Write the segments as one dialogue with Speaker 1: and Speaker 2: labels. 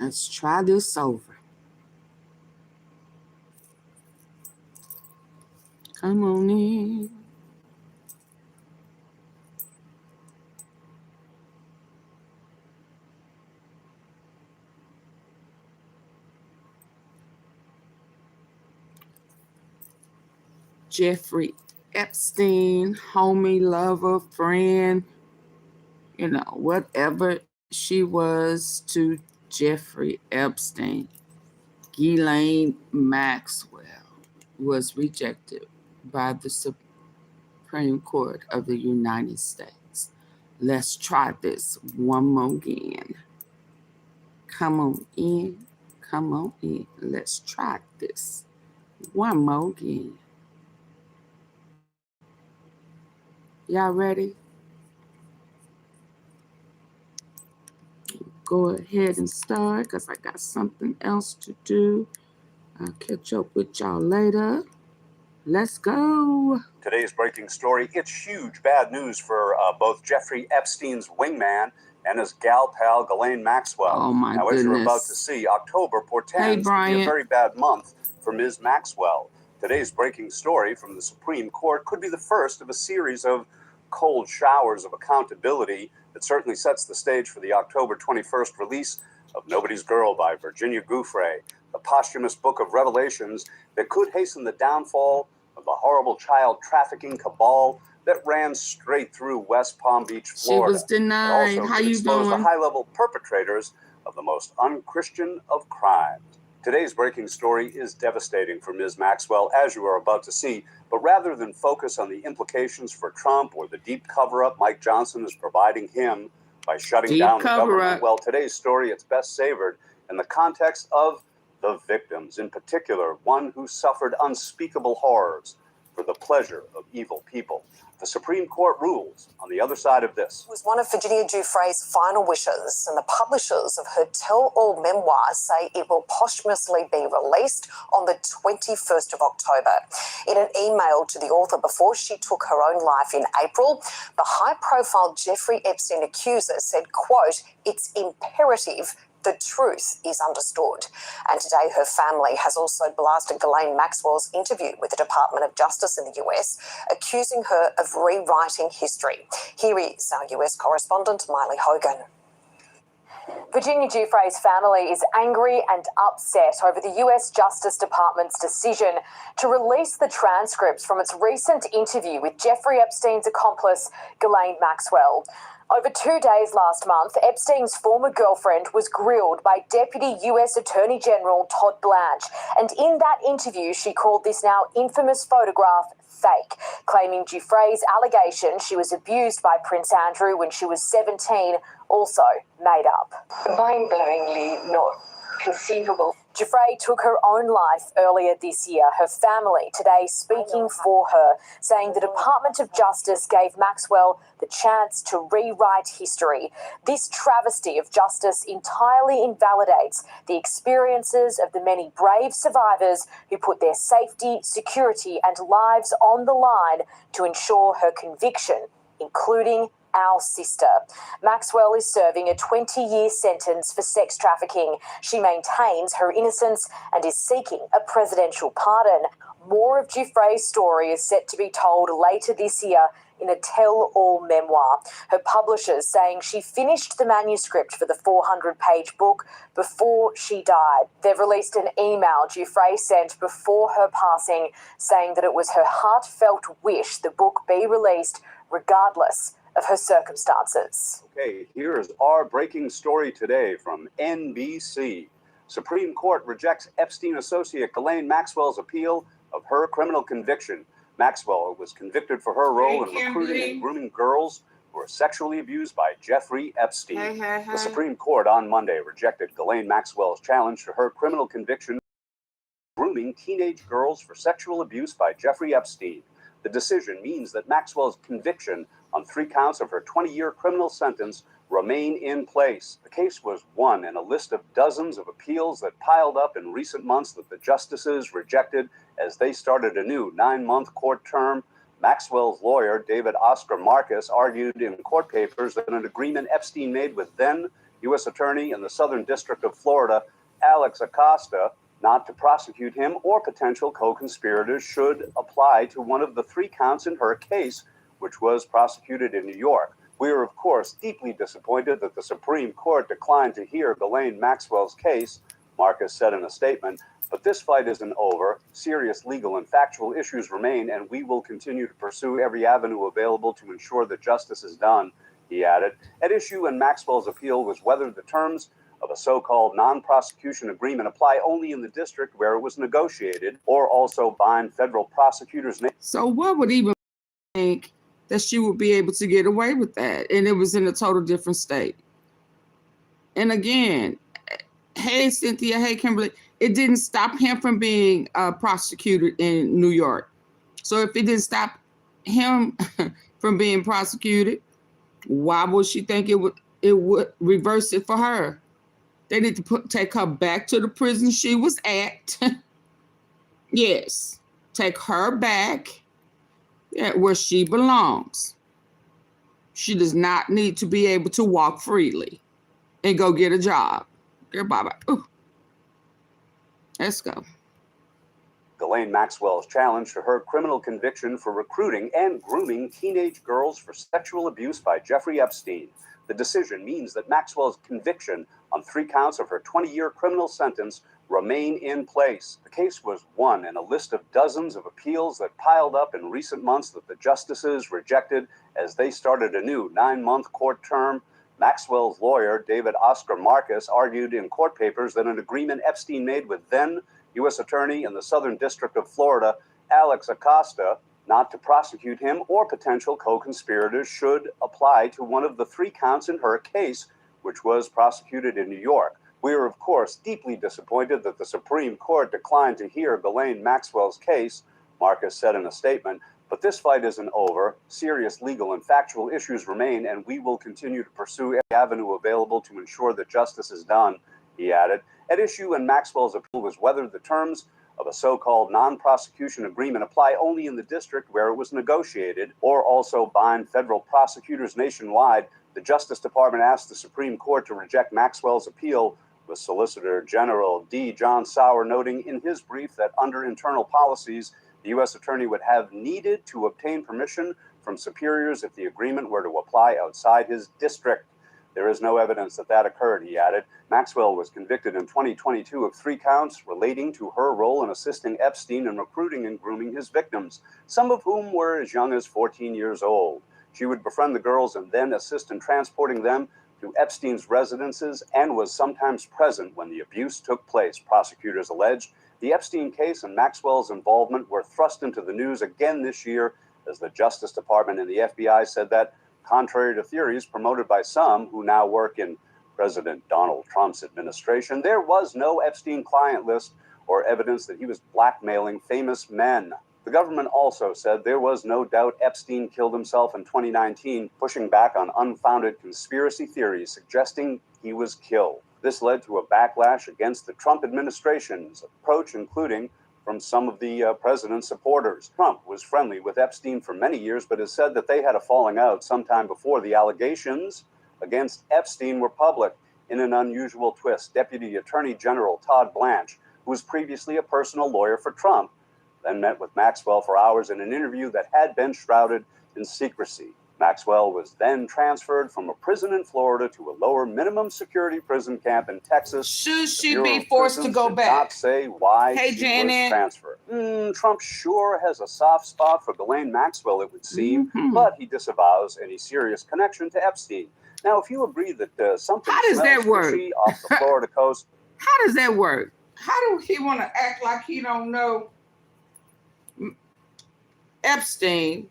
Speaker 1: Let's try this over. Come on in. Jeffrey Epstein, homie, lover, friend, whatever she was to Jeffrey Epstein. Ghislaine Maxwell was rejected by the Supreme Court of the United States. Let's try this one more again. Come on in. Come on in. Let's try this one more again. Y'all ready? Go ahead and start because I got something else to do. I'll catch up with y'all later. Let's go.
Speaker 2: Today's breaking story, it's huge bad news for both Jeffrey Epstein's wingman and his gal pal, Ghislaine Maxwell.
Speaker 1: Oh, my goodness.
Speaker 2: As you're about to see, October portends to be a very bad month for Ms. Maxwell. Today's breaking story from the Supreme Court could be the first of a series of cold showers of accountability that certainly sets the stage for the October 21st release of Nobody's Girl by Virginia Giuffre, the posthumous book of revelations that could hasten the downfall of the horrible child trafficking cabal that ran straight through West Palm Beach, Florida.
Speaker 1: She was denied.
Speaker 2: Also
Speaker 1: How you
Speaker 2: expose
Speaker 1: doing?
Speaker 2: the high-level perpetrators of the most unchristian of crimes. Today's breaking story is devastating for Ms. Maxwell, as you are about to see, but rather than focus on the implications for Trump or the deep cover-up Mike Johnson is providing him by shutting down the government, well, today's story, it's best savored in the context of the victims, in particular, one who suffered unspeakable horrors for the pleasure of evil people. The Supreme Court rules on the other side of this.
Speaker 3: It was one of Virginia Giuffre's final wishes, and the publishers of her tell-all memoir say it will posthumously be released on the 21st of October. In an email to the author before she took her own life in April, the high-profile Jeffrey Epstein accuser said, quote, "It's imperative the truth is understood." And today her family has also blasted Ghislaine Maxwell's interview with the Department of Justice in the US, accusing her of rewriting history. Here is our US correspondent, Miley Hogan.
Speaker 4: Virginia Giuffre's family is angry and upset over the US Justice Department's decision to release the transcripts from its recent interview with Jeffrey Epstein's accomplice, Ghislaine Maxwell. Over 2 days last month, Epstein's former girlfriend was grilled by Deputy US Attorney General Todd Blanche, and in that interview she called this now infamous photograph fake, claiming Giuffre's allegation she was abused by Prince Andrew when she was 17 also made up.
Speaker 5: Mind-blowingly not conceivable.
Speaker 4: Giuffre took her own life earlier this year, her family today speaking for her, saying the Department of Justice gave Maxwell the chance to rewrite history. This travesty of justice entirely invalidates the experiences of the many brave survivors who put their safety, security and lives on the line to ensure her conviction, including our sister. Maxwell is serving a 20-year sentence for sex trafficking. She maintains her innocence and is seeking a presidential pardon. More of Giuffre's story is set to be told later this year in a tell-all memoir. Her publishers saying she finished the manuscript for the 400-page book before she died. They've released an email Giuffre sent before her passing saying that it was her heartfelt wish the book be released regardless of her circumstances.
Speaker 2: Okay, here is our breaking story today from NBC. Supreme Court rejects Epstein associate Ghislaine Maxwell's appeal of her criminal conviction. Maxwell was convicted for her role in recruiting and grooming girls who were sexually abused by Jeffrey Epstein. The Supreme Court on Monday rejected Ghislaine Maxwell's challenge to her criminal conviction grooming teenage girls for sexual abuse by Jeffrey Epstein. The decision means that Maxwell's conviction on 3 counts of her 20-year criminal sentence remain in place. The case was one in a list of dozens of appeals that piled up in recent months that the justices rejected as they started a new 9-month court term. Maxwell's lawyer, David Oscar Marcus, argued in court papers that an agreement Epstein made with then U.S. Attorney in the Southern District of Florida, Alex Acosta, not to prosecute him or potential co-conspirators should apply to one of the 3 counts in her case, which was prosecuted in New York. We are, of course, deeply disappointed that the Supreme Court declined to hear Ghislaine Maxwell's case, Marcus said in a statement, but this fight isn't over. Serious legal and factual issues remain, and we will continue to pursue every avenue available to ensure that justice is done, he added. At issue in Maxwell's appeal was whether the terms of a so-called non-prosecution agreement apply only in the district where it was negotiated or also bind federal prosecutors.
Speaker 1: So what would even think that she would be able to get away with that? And it was in a total different state. And again, hey, Cynthia, hey, Kimberly, it didn't stop him from being prosecuted in New York. So if it didn't stop him from being prosecuted, why would she think it would reverse it for her? They need to take her back to the prison she was at. Yes, take her back where she belongs. She does not need to be able to walk freely and go get a job. Girl, bye-bye. Ooh. Let's go.
Speaker 2: Ghislaine Maxwell's challenge to her criminal conviction for recruiting and grooming teenage girls for sexual abuse by Jeffrey Epstein. The decision means that Maxwell's conviction on 3 counts of her 20-year criminal sentence remain in place. The case was one in a list of dozens of appeals that piled up in recent months that the justices rejected as they started a new 9-month court term. Maxwell's lawyer, David Oscar Marcus, argued in court papers that an agreement Epstein made with then U.S. Attorney in the Southern District of Florida, Alex Acosta, not to prosecute him or potential co-conspirators should apply to one of the 3 counts in her case, which was prosecuted in New York. We are, of course, deeply disappointed that the Supreme Court declined to hear Ghislaine Maxwell's case, Marcus said in a statement, but this fight isn't over. Serious legal and factual issues remain, and we will continue to pursue every avenue available to ensure that justice is done, he added. At issue in Maxwell's appeal was whether the terms of a so-called non-prosecution agreement apply only in the district where it was negotiated or also bind federal prosecutors nationwide. The Justice Department asked the Supreme Court to reject Maxwell's appeal, with Solicitor General D. John Sauer noting in his brief that under internal policies, the U.S. Attorney would have needed to obtain permission from superiors if the agreement were to apply outside his district. There is no evidence that that occurred, he added. Maxwell was convicted in 2022 of 3 counts relating to her role in assisting Epstein in recruiting and grooming his victims, some of whom were as young as 14 years old. She would befriend the girls and then assist in transporting them to Epstein's residences and was sometimes present when the abuse took place, prosecutors alleged. The Epstein case and Maxwell's involvement were thrust into the news again this year as the Justice Department and the FBI said that, contrary to theories promoted by some who now work in President Donald Trump's administration, there was no Epstein client list or evidence that he was blackmailing famous men. The government also said there was no doubt Epstein killed himself in 2019, pushing back on unfounded conspiracy theories suggesting he was killed. This led to a backlash against the Trump administration's approach, including from some of the president's supporters. Trump was friendly with Epstein for many years, but has said that they had a falling out sometime before the allegations against Epstein were public. In an unusual twist, Deputy Attorney General Todd Blanche, who was previously a personal lawyer for Trump, then met with Maxwell for hours in an interview that had been shrouded in secrecy. Maxwell was then transferred from a prison in Florida to a lower minimum security prison camp in Texas.
Speaker 1: Should she be forced to go back?
Speaker 2: Not say why
Speaker 1: hey,
Speaker 2: she
Speaker 1: Janet.
Speaker 2: was transferred. Trump sure has a soft spot for Ghislaine Maxwell, it would seem, but he disavows any serious connection to Epstein. Now, if you agree that something
Speaker 1: How does that work?
Speaker 2: fishy off the Florida coast,
Speaker 1: how does that work? How do he want to act like he don't know Epstein,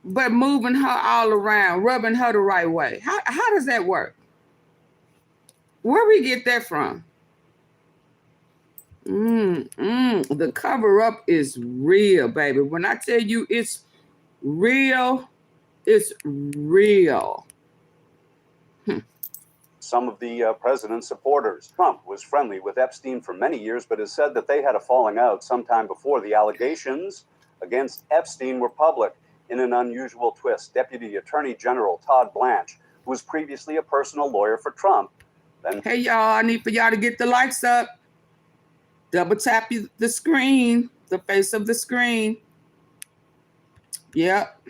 Speaker 1: but moving her all around, rubbing her the right way? How does that work? Where we get that from? The cover up is real, baby. When I tell you it's real, it's real.
Speaker 2: Some of the president's supporters. Trump was friendly with Epstein for many years, but has said that they had a falling out sometime before the allegations against Epstein were public. In an unusual twist, Deputy Attorney General Todd Blanche, who was previously a personal lawyer for Trump. Then,
Speaker 1: hey, y'all, I need for y'all to get the likes up. Double tap the screen, the face of the screen. Yep.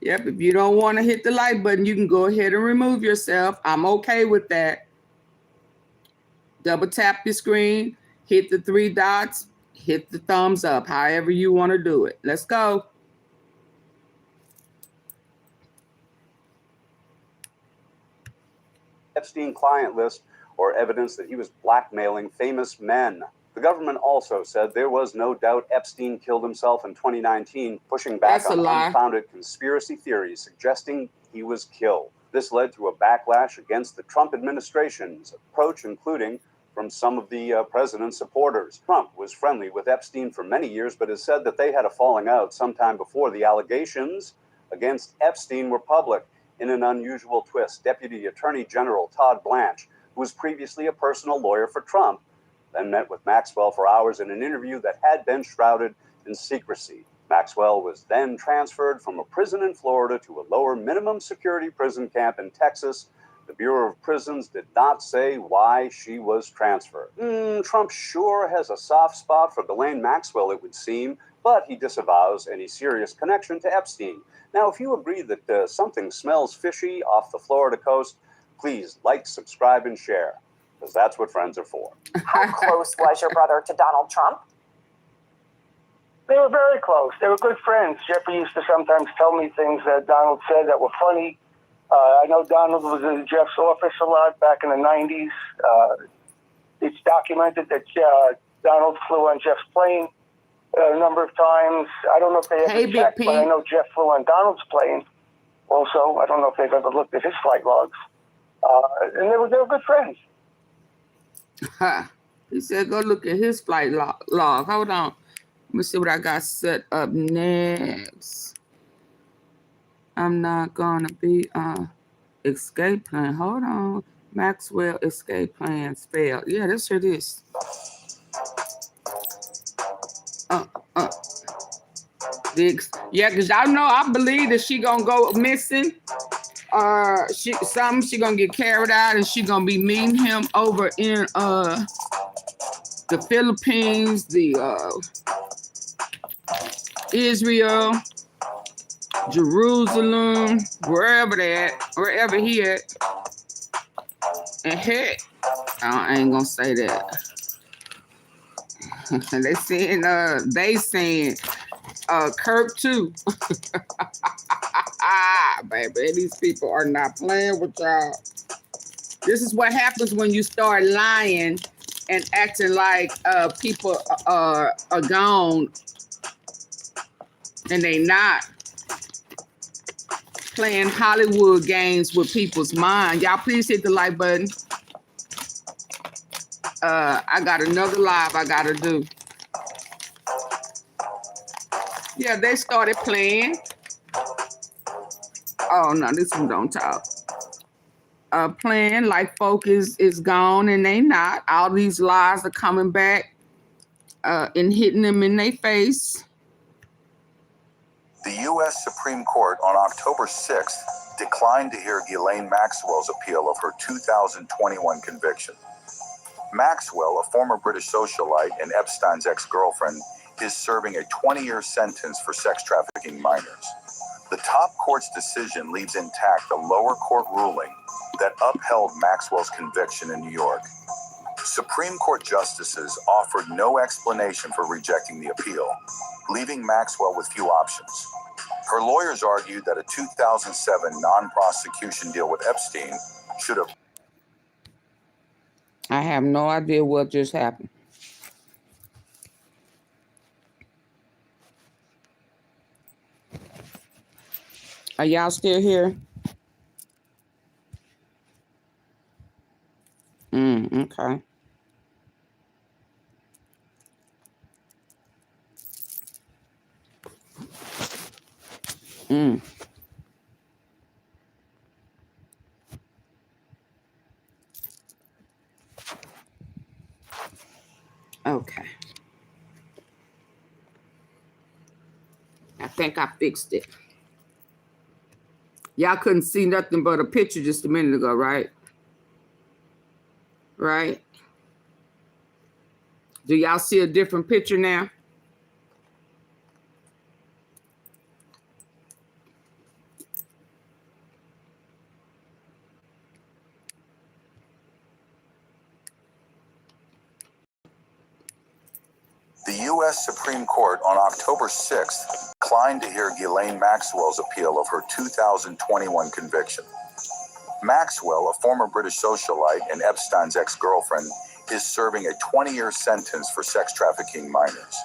Speaker 1: Yep, if you don't want to hit the like button, you can go ahead and remove yourself. I'm okay with that. Double tap your screen, hit the 3 dots, hit the thumbs up, however you want to do it. Let's go.
Speaker 2: Epstein client list or evidence that he was blackmailing famous men. The government also said there was no doubt Epstein killed himself in 2019, pushing back on unfounded conspiracy theories suggesting he was killed. This led to a backlash against the Trump administration's approach, including from some of the president's supporters. Trump was friendly with Epstein for many years, but has said that they had a falling out sometime before the allegations against Epstein were public. In an unusual twist, Deputy Attorney General Todd Blanche, who was previously a personal lawyer for Trump, then met with Maxwell for hours in an interview that had been shrouded in secrecy. Maxwell was then transferred from a prison in Florida to a lower minimum security prison camp in Texas. The Bureau of Prisons did not say why she was transferred. Trump sure has a soft spot for Ghislaine Maxwell, it would seem, but he disavows any serious connection to Epstein. Now, if you agree that something smells fishy off the Florida coast, please like, subscribe, and share, because that's what friends are for.
Speaker 3: How close was your brother to Donald Trump?
Speaker 6: They were very close. They were good friends. Jeffrey used to sometimes tell me things that Donald said that were funny. I know Donald was in Jeff's office a lot back in the 90s. It's documented that Donald flew on Jeff's plane a number of times. I don't know if they ever checked, but I know Jeff flew on Donald's plane also. I don't know if they've ever looked at his flight logs. And they were good friends.
Speaker 1: He said, go look at his flight log. Hold on. Let me see what I got set up next. I'm not going to be escape plan. Hold on. Maxwell escape plans failed. Yeah, this shit is. Yeah, because y'all know I believe that she gonna go missing. She gonna get carried out and she gonna be meeting him over in the Philippines, the Israel, Jerusalem, wherever he at. And heck, I ain't gonna say that. they saying Kirk too. Baby, these people are not playing with y'all. This is what happens when you start lying and acting like people are gone and they not. Playing Hollywood games with people's mind. Y'all please hit the like button. I got another live I gotta do. Yeah, they started playing. Oh no, this one don't talk. Playing like folk is gone and they not. All these lies are coming back and hitting them in their face.
Speaker 7: The U.S. Supreme Court on October 6th declined to hear Ghislaine Maxwell's appeal of her 2021 conviction. Maxwell, a former British socialite and Epstein's ex-girlfriend, is serving a 20-year sentence for sex trafficking minors. The top court's decision leaves intact a lower court ruling that upheld Maxwell's conviction in New York. Supreme Court justices offered no explanation for rejecting the appeal, leaving Maxwell with few options. Her lawyers argued that a 2007 non-prosecution deal with Epstein should have...
Speaker 1: I have no idea what just happened. Are y'all still here? Okay. Okay. I think I fixed it. Y'all couldn't see nothing but a picture just a minute ago, right? Right? Do y'all see a different picture now?
Speaker 7: The U.S. Supreme Court on October 6th declined to hear Ghislaine Maxwell's appeal of her 2021 conviction. Maxwell, a former British socialite and Epstein's ex-girlfriend, is serving a 20-year sentence for sex trafficking minors.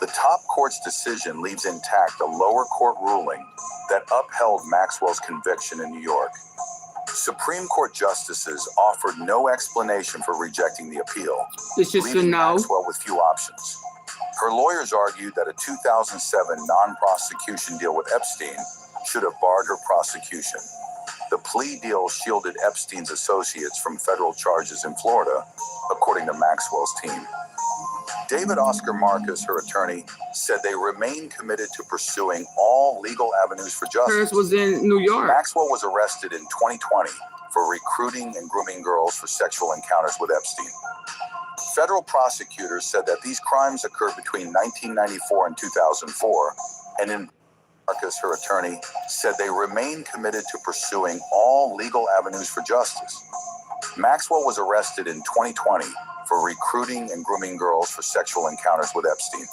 Speaker 7: The top court's decision leaves intact a lower court ruling that upheld Maxwell's conviction in New York. Supreme Court justices offered no explanation for rejecting the appeal,
Speaker 1: It's just a
Speaker 7: leaving
Speaker 1: no.
Speaker 7: Maxwell with few options. Her lawyers argued that a 2007 non-prosecution deal with Epstein should have barred her prosecution. The plea deal shielded Epstein's associates from federal charges in Florida, according to Maxwell's team. David Oscar Marcus, her attorney, said they remain committed to pursuing all legal avenues for justice.
Speaker 1: Hers was in New York.
Speaker 7: Maxwell was arrested in 2020 for recruiting and grooming girls for sexual encounters with Epstein. Federal prosecutors said that these crimes occurred between 1994 and 2004, and in Marcus, her attorney, said they remain committed to pursuing all legal avenues for justice. Maxwell was arrested in 2020 for recruiting and grooming girls for sexual encounters with Epstein.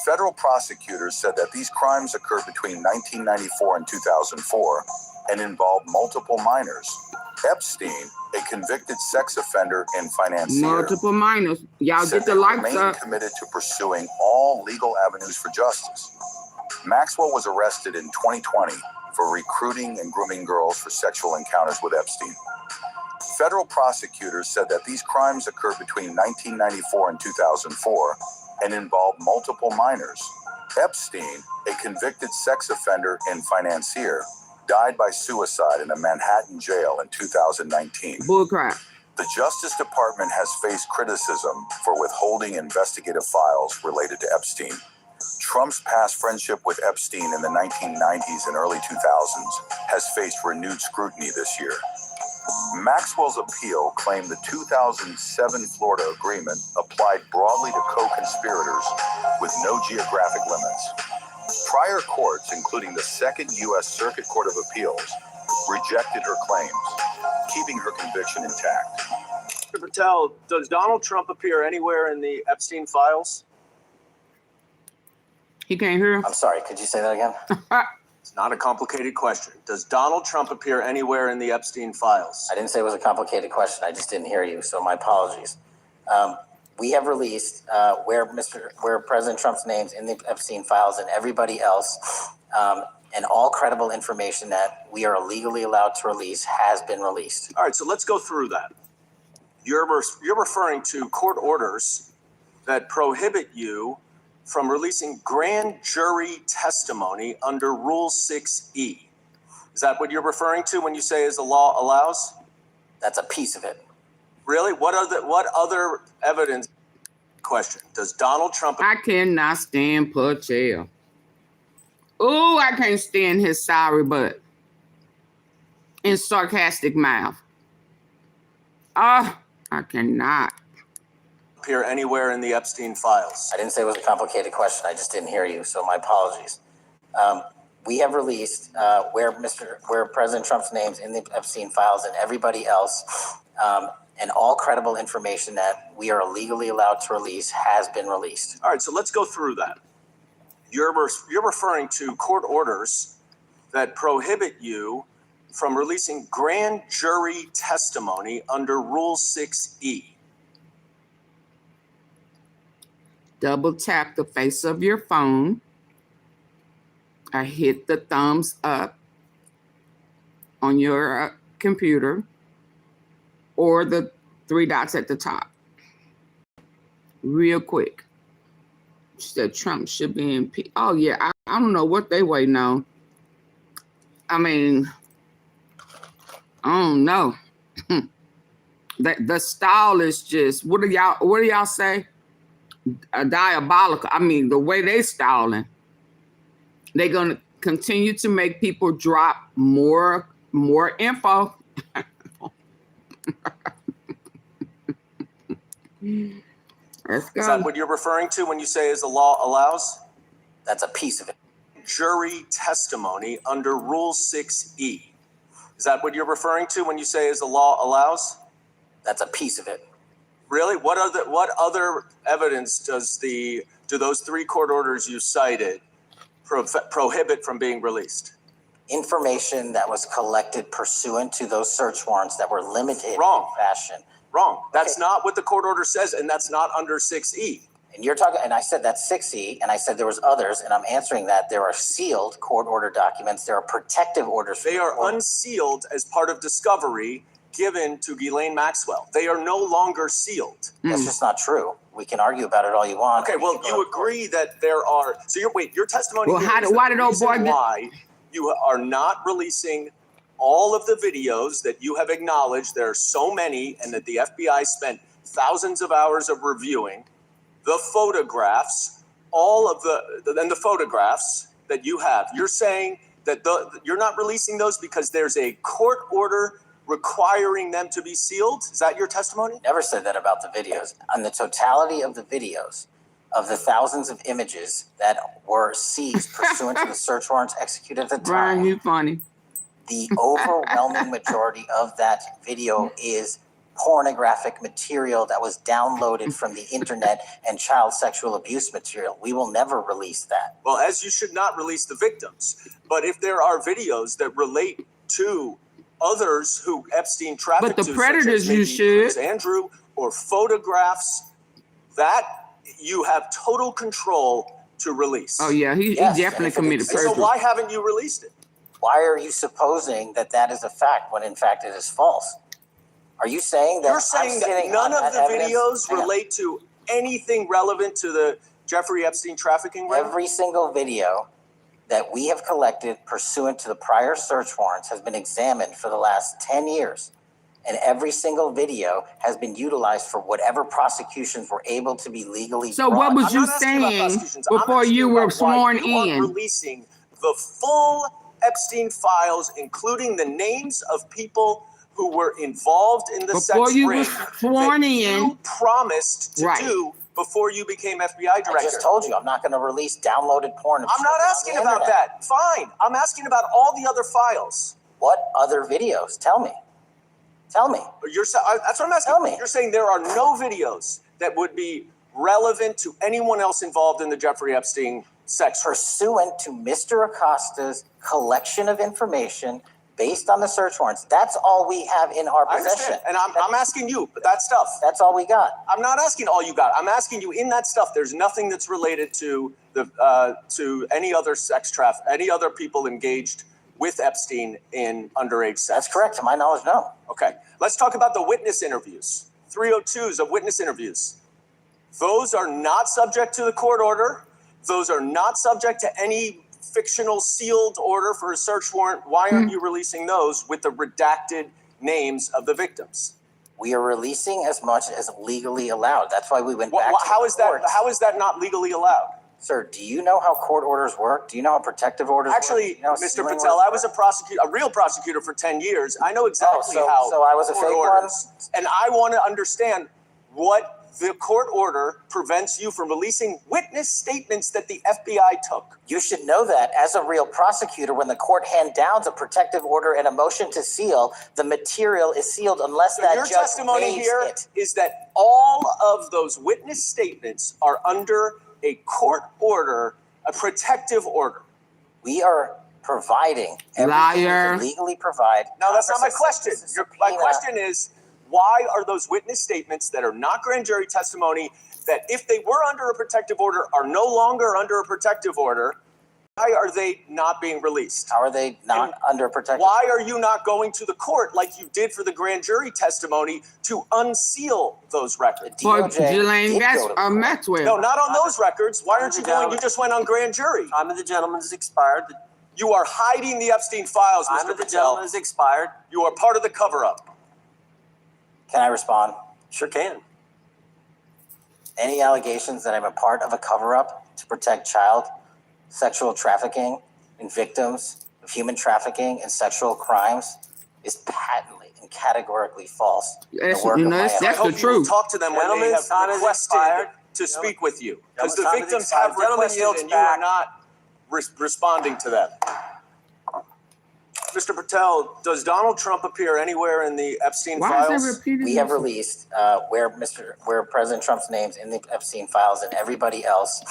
Speaker 7: Federal prosecutors said that these crimes occurred between 1994 and 2004 and involved multiple minors. Epstein, a convicted sex offender and financier,
Speaker 1: Multiple minors. Y'all
Speaker 7: said
Speaker 1: get the
Speaker 7: they
Speaker 1: lights
Speaker 7: remain
Speaker 1: up.
Speaker 7: committed to pursuing all legal avenues for justice. Maxwell was arrested in 2020 for recruiting and grooming girls for sexual encounters with Epstein. Federal prosecutors said that these crimes occurred between 1994 and 2004 and involved multiple minors. Epstein, a convicted sex offender and financier, died by suicide in a Manhattan jail in 2019.
Speaker 1: Bullcrap.
Speaker 7: The Justice Department has faced criticism for withholding investigative files related to Epstein. Trump's past friendship with Epstein in the 1990s and early 2000s has faced renewed scrutiny this year. Maxwell's appeal claimed the 2007 Florida agreement applied broadly to co-conspirators with no geographic limits. Prior courts, including the Second U.S. Circuit Court of Appeals, rejected her claims, keeping her conviction intact.
Speaker 8: Mr. Patel, does Donald Trump appear anywhere in the Epstein files?
Speaker 1: He can't hear.
Speaker 9: I'm sorry, could you say that again?
Speaker 8: It's not a complicated question. Does Donald Trump appear anywhere in the Epstein files?
Speaker 9: I didn't say it was a complicated question. I just didn't hear you, so my apologies. We have released where President Trump's name's in the Epstein files and everybody else, and all credible information that we are legally allowed to release has been released.
Speaker 8: All right, so let's go through that. You're referring to court orders that prohibit you from releasing grand jury testimony under Rule 6E. Is that what you're referring to when you say as the law allows?
Speaker 9: That's a piece of it.
Speaker 8: Really? What other evidence? Question. Does Donald Trump...
Speaker 1: I cannot stand Patel. Oh, I can't stand his sorry butt and sarcastic mouth. I cannot.
Speaker 8: Appear anywhere in the Epstein files?
Speaker 9: I didn't say it was a complicated question. I just didn't hear you, so my apologies. We have released where President Trump's name's in the Epstein files and everybody else, and all credible information that we are legally allowed to release has been released.
Speaker 8: All right, so let's go through that. You're referring to court orders that prohibit you from releasing grand jury testimony under Rule 6E.
Speaker 1: Double tap the face of your phone. I hit the thumbs up on your computer or the three dots at the top. Real quick. She said Trump should be impeached. Oh, yeah. I don't know what they waiting on. I mean, I don't know. The style is just, what do y'all say? Diabolical. I mean, the way they stalling, they're gonna continue to make people drop more info. Let's go.
Speaker 8: Is that what you're referring to when you say as the law allows?
Speaker 9: That's a piece of it.
Speaker 8: Jury testimony under Rule 6E. Is that what you're referring to when you say as the law allows?
Speaker 9: That's a piece of it.
Speaker 8: Really? What other evidence do those 3 court orders you cited prohibit from being released?
Speaker 9: Information that was collected pursuant to those search warrants that were limited
Speaker 8: Wrong.
Speaker 9: in fashion.
Speaker 8: Wrong. That's not what the court order says, and that's not under 6E.
Speaker 9: And you're talking, and I said that's 6E, and I said there was others, and I'm answering that there are sealed court order documents. There are protective orders.
Speaker 8: They are unsealed as part of discovery given to Ghislaine Maxwell. They are no longer sealed.
Speaker 9: That's just not true. We can argue about it all you want.
Speaker 8: Okay, well, you agree that there are. So your testimony.
Speaker 1: Well,
Speaker 8: here is
Speaker 1: why
Speaker 8: the
Speaker 1: did old
Speaker 8: reason
Speaker 1: boy get?
Speaker 8: why you are not releasing all of the videos that you have acknowledged? There are so many, and that the FBI spent thousands of hours of reviewing. The photographs, all of the photographs that you have. You're saying that you're not releasing those because there's a court order requiring them to be sealed? Is that your testimony?
Speaker 9: Never said that about the videos. On the totality of the videos, of the thousands of images that were seized pursuant to the search warrants executed at the
Speaker 1: Brian,
Speaker 9: time,
Speaker 1: you funny.
Speaker 9: the overwhelming majority of that video is pornographic material that was downloaded from the internet and child sexual abuse material. We will never release that.
Speaker 8: Well, as you should not release the victims. But if there are videos that relate to others who Epstein trafficked
Speaker 1: But
Speaker 8: to,
Speaker 1: the predators,
Speaker 8: such as maybe
Speaker 1: you should.
Speaker 8: Prince Andrew, or photographs, that you have total control to release.
Speaker 1: Oh yeah, he
Speaker 9: Yes,
Speaker 1: definitely
Speaker 9: and if it
Speaker 1: committed
Speaker 9: exists-
Speaker 8: So
Speaker 1: perjury.
Speaker 8: why haven't you released it?
Speaker 9: Why are you supposing that that is a fact when in fact it is false? Are you saying that
Speaker 8: You're saying that none of the videos relate to anything relevant to the Jeffrey Epstein trafficking ring?
Speaker 9: Every single video that we have collected pursuant to the prior search warrants has been examined for the last 10 years. And every single video has been utilized for whatever prosecutions were able to be legally
Speaker 1: So
Speaker 9: brought.
Speaker 1: what was
Speaker 8: I'm
Speaker 1: you
Speaker 8: not asking about
Speaker 1: saying
Speaker 8: prosecutions. I'm
Speaker 1: before
Speaker 8: asking
Speaker 1: you
Speaker 8: about
Speaker 1: were
Speaker 8: why
Speaker 1: sworn
Speaker 8: you aren't
Speaker 1: in?
Speaker 8: releasing the full Epstein files, including the names of people who were involved in the
Speaker 1: Before
Speaker 8: sex
Speaker 1: you
Speaker 8: ring
Speaker 1: were sworn
Speaker 8: that
Speaker 1: in.
Speaker 8: you promised to
Speaker 1: Right.
Speaker 8: do before you became FBI director.
Speaker 9: I just told you I'm not going to release downloaded porn.
Speaker 8: I'm not asking about that. Fine. I'm asking about all the other files.
Speaker 9: What other videos? Tell me. Tell me.
Speaker 8: That's what I'm asking.
Speaker 9: Tell me.
Speaker 8: You're saying there are no videos that would be relevant to anyone else involved in the Jeffrey Epstein sex ring.
Speaker 9: Pursuant to Mr. Acosta's collection of information based on the search warrants. That's all we have in our
Speaker 8: I
Speaker 9: possession.
Speaker 8: understand. And I'm asking you, but that stuff.
Speaker 9: That's all we got.
Speaker 8: I'm not asking all you got. I'm asking you in that stuff. There's nothing that's related to the to any other sex traffic, any other people engaged with Epstein in underage sex.
Speaker 9: That's correct. To my knowledge, no.
Speaker 8: Okay. Let's talk about the witness interviews. 302s of witness interviews. Those are not subject to the court order. Those are not subject to any fictional sealed order for a search warrant. Why aren't you releasing those with the redacted names of the victims?
Speaker 9: We are releasing as much as legally allowed. That's why we went back to
Speaker 8: How
Speaker 9: the
Speaker 8: is that?
Speaker 9: courts.
Speaker 8: How is that not legally allowed?
Speaker 9: Sir, do you know how court orders work? Do you know how protective orders
Speaker 8: Actually,
Speaker 9: work? Do you know how
Speaker 8: Mr.
Speaker 9: sealing
Speaker 8: Patel,
Speaker 9: orders
Speaker 8: I was a
Speaker 9: work?
Speaker 8: prosecutor, a real prosecutor for 10 years. I know exactly
Speaker 9: so
Speaker 8: how
Speaker 9: I was a
Speaker 8: court
Speaker 9: fake one?
Speaker 8: orders. And I want to understand what the court order prevents you from releasing witness statements that the FBI took.
Speaker 9: You should know that as a real prosecutor, when the court hand downs a protective order and a motion to seal, the material is sealed unless
Speaker 8: So
Speaker 9: that
Speaker 8: your
Speaker 9: judge
Speaker 8: testimony
Speaker 9: waives
Speaker 8: here
Speaker 9: it.
Speaker 8: is that all of those witness statements are under a court order, a protective order.
Speaker 9: We are providing everything
Speaker 1: Liar.
Speaker 9: we can legally provide.
Speaker 8: No, that's not my
Speaker 9: Congress
Speaker 8: question.
Speaker 9: has sent us a
Speaker 8: My
Speaker 9: subpoena.
Speaker 8: question is, why are those witness statements that are not grand jury testimony, that if they were under a protective order are no longer under a protective order, why are they not being released?
Speaker 9: How are they not under protective?
Speaker 8: Why are you not going to the court like you did for the grand jury testimony to unseal those records?
Speaker 1: For
Speaker 9: DOJ
Speaker 1: Ghislaine
Speaker 9: did go to court.
Speaker 1: Maxwell.
Speaker 8: No, not on those records. Why aren't you going? You just went on grand jury.
Speaker 10: Time of the gentleman has expired.
Speaker 8: You are hiding the Epstein files,
Speaker 10: Time
Speaker 8: Mr.
Speaker 10: of the
Speaker 8: Patel.
Speaker 10: gentleman has expired.
Speaker 8: You are part of the cover-up.
Speaker 9: Can I respond?
Speaker 10: Sure can.
Speaker 9: Any allegations that I'm a part of a cover-up to protect child sexual trafficking and victims of human trafficking and sexual crimes is patently and categorically false.
Speaker 1: That's,
Speaker 9: the work of my
Speaker 1: that's
Speaker 8: I
Speaker 1: the
Speaker 8: hope you will
Speaker 1: truth.
Speaker 8: talk to them when they
Speaker 10: Gentleman's
Speaker 8: have
Speaker 10: time is
Speaker 8: requested
Speaker 10: expired.
Speaker 8: to speak with you. Because the
Speaker 10: Gentleman's time is
Speaker 8: victims have
Speaker 10: expired. Gentleman
Speaker 8: requested
Speaker 10: yields
Speaker 8: and you are
Speaker 10: back.
Speaker 8: not responding to them. Mr. Patel, does Donald Trump appear anywhere in the Epstein
Speaker 1: Why
Speaker 8: files?
Speaker 1: is that repeated?
Speaker 9: We have released where President Trump's name's in the Epstein files and everybody else,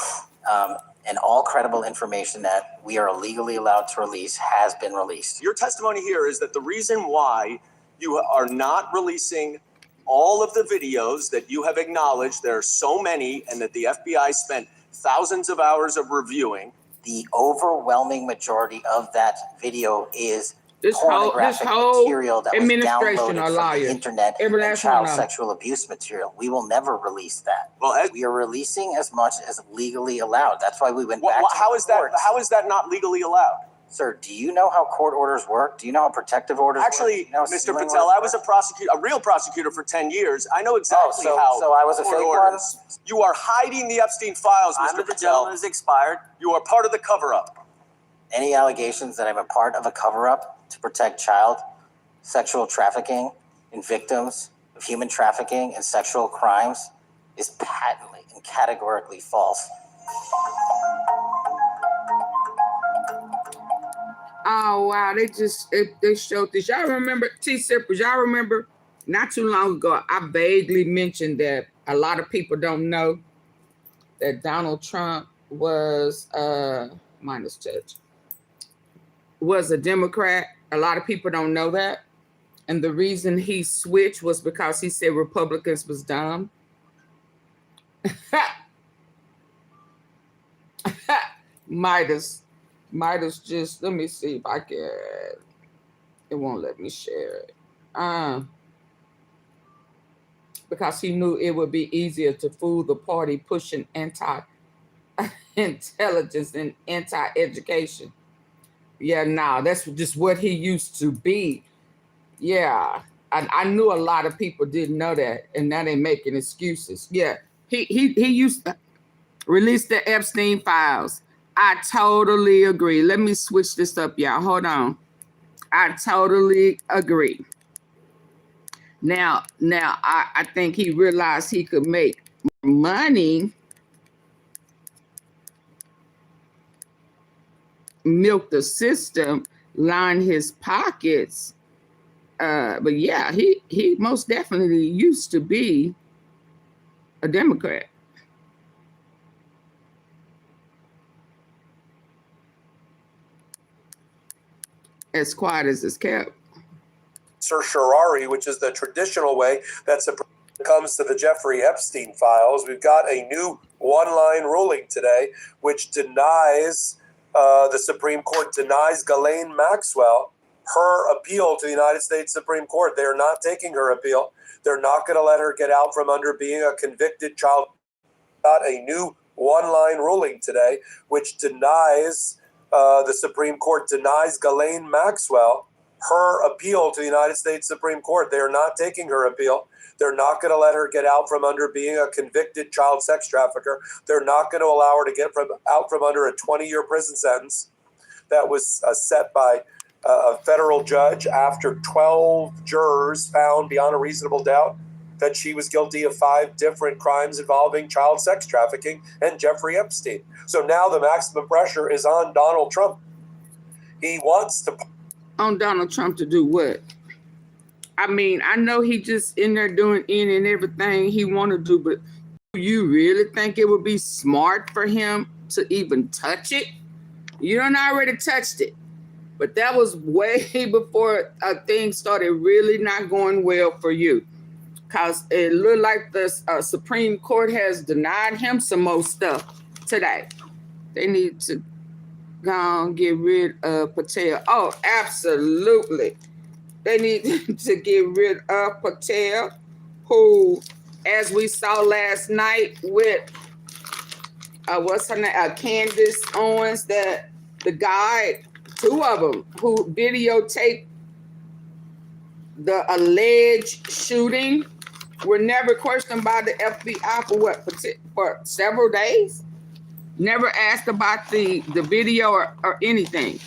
Speaker 9: and all credible information that we are legally allowed to release has been released.
Speaker 8: Your testimony here is that the reason why you are not releasing all of the videos that you have acknowledged, there are so many, and that the FBI spent thousands of hours of reviewing.
Speaker 9: The overwhelming majority of that video is
Speaker 1: This
Speaker 9: pornographic
Speaker 1: whole
Speaker 9: material that was
Speaker 1: administration
Speaker 9: downloaded
Speaker 1: are
Speaker 9: from
Speaker 1: liars.
Speaker 9: the internet
Speaker 1: Every
Speaker 9: and
Speaker 1: last one
Speaker 9: child
Speaker 1: of them.
Speaker 9: sexual abuse material. We will never release that.
Speaker 8: Well,
Speaker 9: We are releasing as much as legally allowed. That's why we went back to
Speaker 8: how is that?
Speaker 9: courts.
Speaker 8: How is that not legally allowed?
Speaker 9: Sir, do you know how court orders work? Do you know how protective orders work?
Speaker 8: Actually,
Speaker 9: Do you know how
Speaker 8: Mr.
Speaker 9: sealing
Speaker 8: Patel,
Speaker 9: orders
Speaker 8: I was a
Speaker 9: work?
Speaker 8: prosecutor, a real prosecutor for 10 years. I know exactly how.
Speaker 9: So I was a
Speaker 8: court
Speaker 9: fake
Speaker 8: orders.
Speaker 9: one?
Speaker 8: You are hiding the Epstein files,
Speaker 10: Time
Speaker 8: Mr.
Speaker 10: of the
Speaker 8: Patel.
Speaker 10: gentleman is expired.
Speaker 8: You are part of the cover-up.
Speaker 9: Any allegations that I'm a part of a cover-up to protect child sexual trafficking and victims of human trafficking and sexual crimes is patently and categorically false.
Speaker 1: Oh wow, they showed this. Y'all remember T-Sippers? Y'all remember not too long ago, I vaguely mentioned that a lot of people don't know that Donald Trump was minus judge was a Democrat. A lot of people don't know that. And the reason he switched was because he said Republicans was dumb. Midas just, let me see if I can, it won't let me share it. Because he knew it would be easier to fool the party pushing anti-intelligence and anti-education. Yeah, no, that's just what he used to be. Yeah, I knew a lot of people didn't know that, and now they're making excuses. Yeah, he used to release the Epstein files. I totally agree. Let me switch this up, y'all. Hold on. I totally agree. Now, I think he realized he could make money, milk the system, line his pockets. But yeah, he most definitely used to be a Democrat. As quiet as it's kept.
Speaker 11: Certiorari, which is the traditional way that comes to the Jeffrey Epstein files. We've got a new one-line ruling today, which denies, the Supreme Court denies Ghislaine Maxwell her appeal to the United States Supreme Court. They are not taking her appeal. They're not going to let her get out from under being a convicted child. Got a new one-line ruling today, which denies, the Supreme Court denies Ghislaine Maxwell her appeal to the United States Supreme Court. They are not taking her appeal. They're not going to let her get out from under being a convicted child sex trafficker. They're not going to allow her to get out from under a 20-year prison sentence that was set by a federal judge after 12 jurors found beyond a reasonable doubt that she was guilty of 5 different crimes involving child sex trafficking and Jeffrey Epstein. So now the maximum pressure is on Donald Trump. He wants to...
Speaker 1: On Donald Trump to do what? I mean, I know he just in there doing any and everything he want to do, but do you really think it would be smart for him to even touch it? You done already touched it. But that was way before things started really not going well for you. Because it looked like the Supreme Court has denied him some more stuff today. They need to go and get rid of Patel. Oh, absolutely. They need to get rid of Patel, who, as we saw last night with, what's her name, Candace Owens, the guy, 2 of them, who videotaped the alleged shooting, were never questioned by the FBI for what, for several days? Never asked about the video or anything.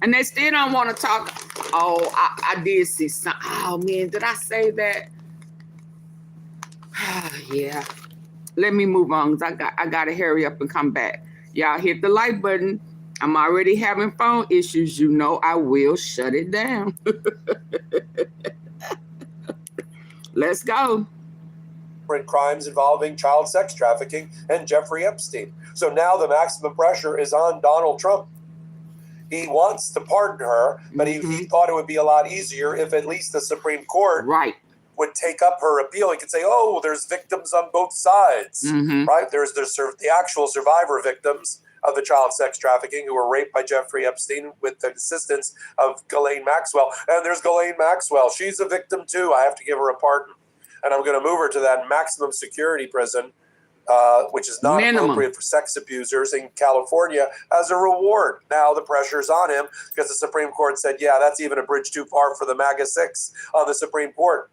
Speaker 1: And they still don't want to talk. Oh, I did see some. Oh, man, did I say that? Yeah. Let me move on because I got to hurry up and come back. Y'all hit the like button. I'm already having phone issues. You know I will shut it down. Let's go.
Speaker 11: Crimes involving child sex trafficking and Jeffrey Epstein. So now the maximum pressure is on Donald Trump. He wants to pardon her, but he thought it would be a lot easier if at least the Supreme Court would take up her appeal. He could say, oh, there's victims on both sides, right? There's the actual survivor victims of the child sex trafficking who were raped by Jeffrey Epstein with the assistance of Ghislaine Maxwell. And there's Ghislaine Maxwell. She's a victim too. I have to give her a pardon. And I'm going to move her to that maximum security prison, which is not appropriate for sex abusers in California, as a reward. Now the pressure's on him because the Supreme Court said, yeah, that's even a bridge too far for the MAGA 6 on the Supreme Court.